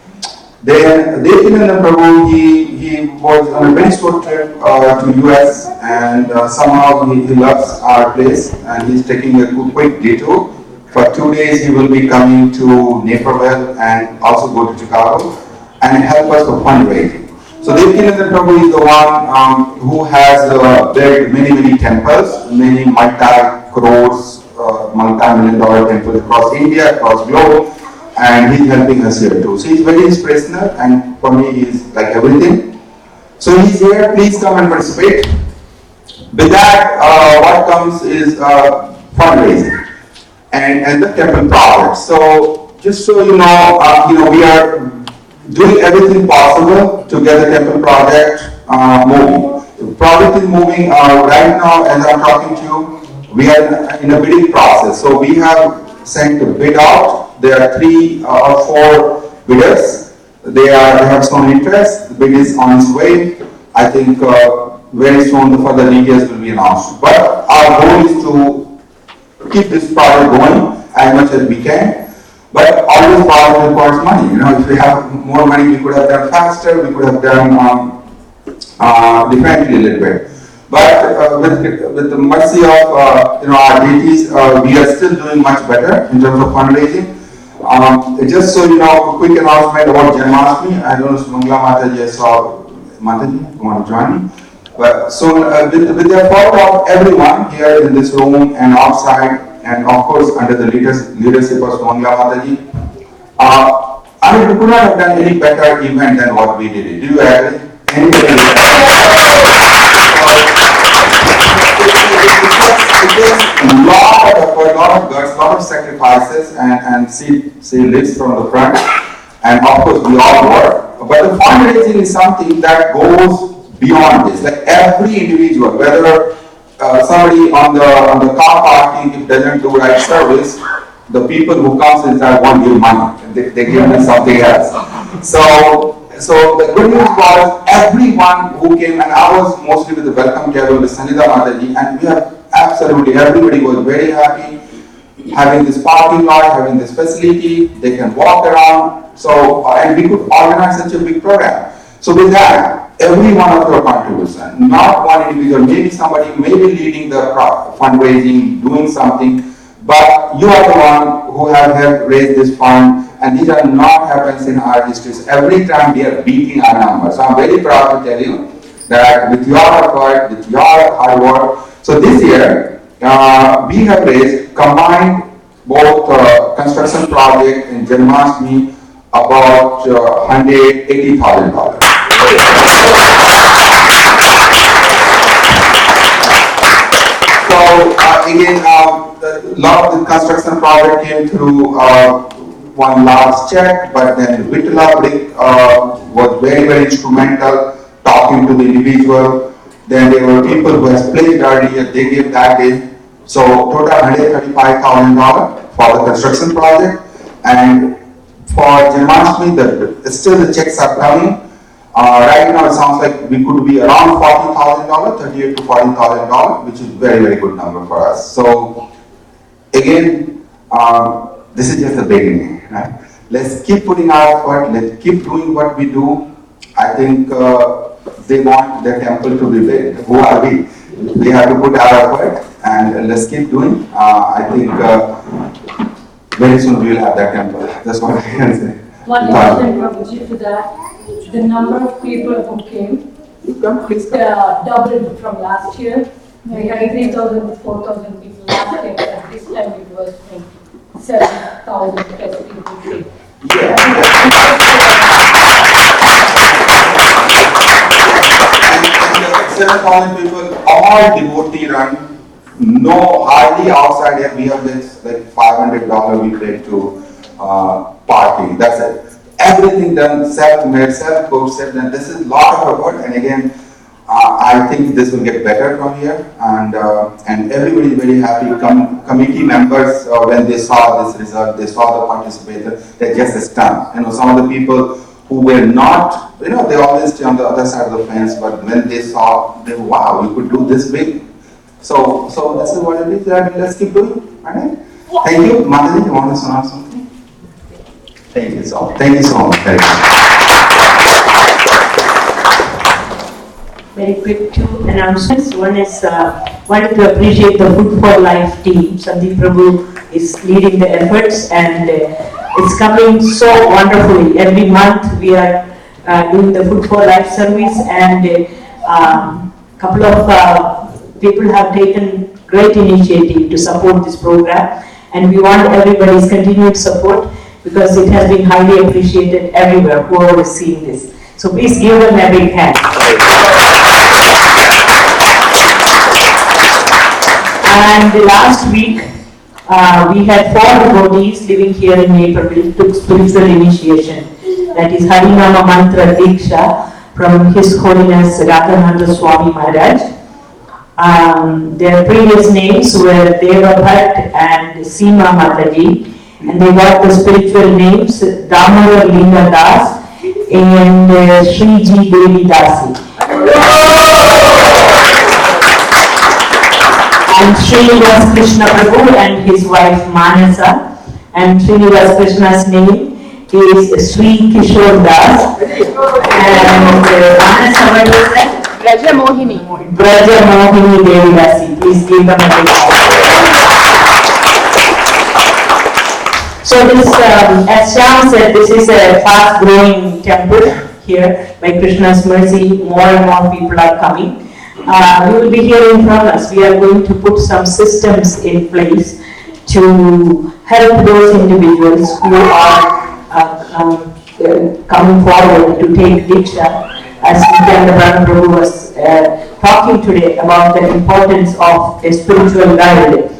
Then Nityananda Prabhu, he was on a very short trip to US, and somehow he loves our place, and he's taking a quick detour. For 2 days he will be coming to Naperville and also go to Chicago and help us with fundraising. So Nityananda Prabhu is the one who has built many temples, many multi-crores, multi-million-dollar temples across India, across globe, and he's helping us here too. So he's very inspirational, and for me he's like everything. So he's here, please come and participate. With that, what comes is fundraising and the temple project. So just so you know, we are doing everything possible to get the temple project moving. The project is moving right now as I'm talking to you. We are in a bidding process. So we have sent a bid out. There are 3 or 4 bidders. They have shown interest. The bid is on its way. I think very soon the further details will be announced. But our goal is to keep this project going as much as we can. But always project requires money. If we have more money, we could have done faster, we could have done differently a little bit. But with the mercy of our deities, we are still doing much better in terms of fundraising. Just so you know, a quick announcement about Janmashtami. I don't know if Mangla Mataji, I saw Mataji, you want to join me? But so with the support of everyone here in this room and outside, and of course under the leadership of Mangla Mataji, we could not have done any better event than what we did. Do you agree? It takes a lot of effort, a lot of guts, a lot of sacrifices, and see lives from the front. And of course, we all work. But the fundraising is something that goes beyond this. Like every individual, whether somebody on the car parking, if doesn't do right service, the people who comes inside won't give money. They give me something else. So the good news was everyone who came, and I was mostly with the welcome table with Sanjita Mataji, and we have absolutely everybody was very happy having this parking lot, having this facility. They can walk around. So and we could organize such a big program. So with that, every one of your contribution, not one individual, maybe somebody may be leading the fundraising, doing something, but you are the one who have helped raise this fund. And these are not happens in our histories. Every time we are beating our numbers. So I'm very proud to tell you that with your effort, with your hard work, so this year we have raised combined both construction project and Janmashtami about $180,000. So again, a lot of the construction project came through one large check, but then Vitala Brick was very, very instrumental talking to the individual. Then there were people who has pledged earlier, they gave that day. So total $135,000 for the construction project. And for Janmashtami, still the checks are coming. Right now it sounds like we could be around $40,000, $38,000 to $40,000, which is very, very good number for us. So again, this is just the beginning, right? Let's keep putting our effort, let's keep doing what we do. I think they want their temple to be built. Who are we? We have to put our effort and let's keep doing. I think very soon we will have that temple. That's what I can say. One question, Prabhuji, to that. The number of people who came doubled from last year. We had 3,000 to 4,000 people last year, and this time it was 7,000 plus people came. Yeah. 7,000 people, all devotee run, no hardly outside here. We have this like $500 we pay to parking. That's it. Everything done, self-made, self-cooked, self-done. This is a lot of effort, and again, I think this will get better from here, and everybody is very happy. Committee members, when they saw this result, they saw the participators, they're just stunned. Some of the people who were not, they always stay on the other side of the fence, but when they saw, wow, we could do this big. So this is what it is. Let's keep doing. Right? Thank you, Mataji. You want to say something? Thank you so much. Thank you so much. Very quick two announcements. One is wanted to appreciate the Food for Life team. Sandeep Prabhu is leading the efforts, and it's coming so wonderfully. Every month we are doing the Food for Life service, and a couple of people have taken great initiative to support this program, and we want everybody's continued support because it has been highly appreciated everywhere, whoever is seeing this. So please give them a big hand. And last week, we had 4 devotees living here in Naperville took spiritual initiation. That is Harinama Mantra Diksha from His Holiness Radhananda Swami Maharaj. Their previous names were Deva Bhatt and Seema Mataji, and they got the spiritual names Damodar Linga Das and Shriji Devi Dasi. And Sri was Krishna Prabhu and his wife Manasa, and Srinivas Krishna's name is Sri Kishore Das. And Anna Savar is that? Braja Mohini. Braja Mohini Devidasi. Please give them a big applause. So this, as Shyam said, this is a fast-growing temple here. By Krishna's mercy, more and more people are coming. You will be hearing from us. We are going to put some systems in place to help those individuals who are coming forward to take Diksha. As Nityananda Prabhu was talking today about the importance of a spiritual guide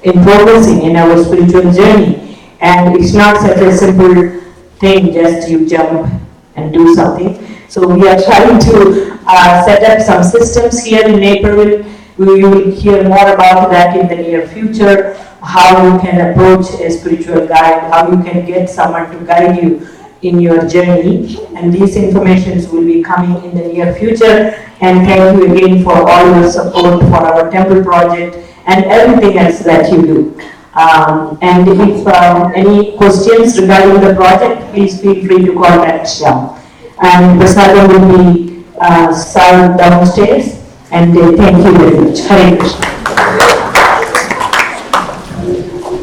in progressing in our spiritual journey. And it's not such a simple thing, just you jump and do something. So we are trying to set up some systems here in Naperville. We will hear more about that in the near future, how you can approach a spiritual guide, how you can get someone to guide you in your journey. And these informations will be coming in the near future. And thank you again for all your support for our temple project and everything else that you do. And if any questions regarding the project, please feel free to contact Shyam. And Prasadam will be served downstairs. And thank you very much. Hare Krishna.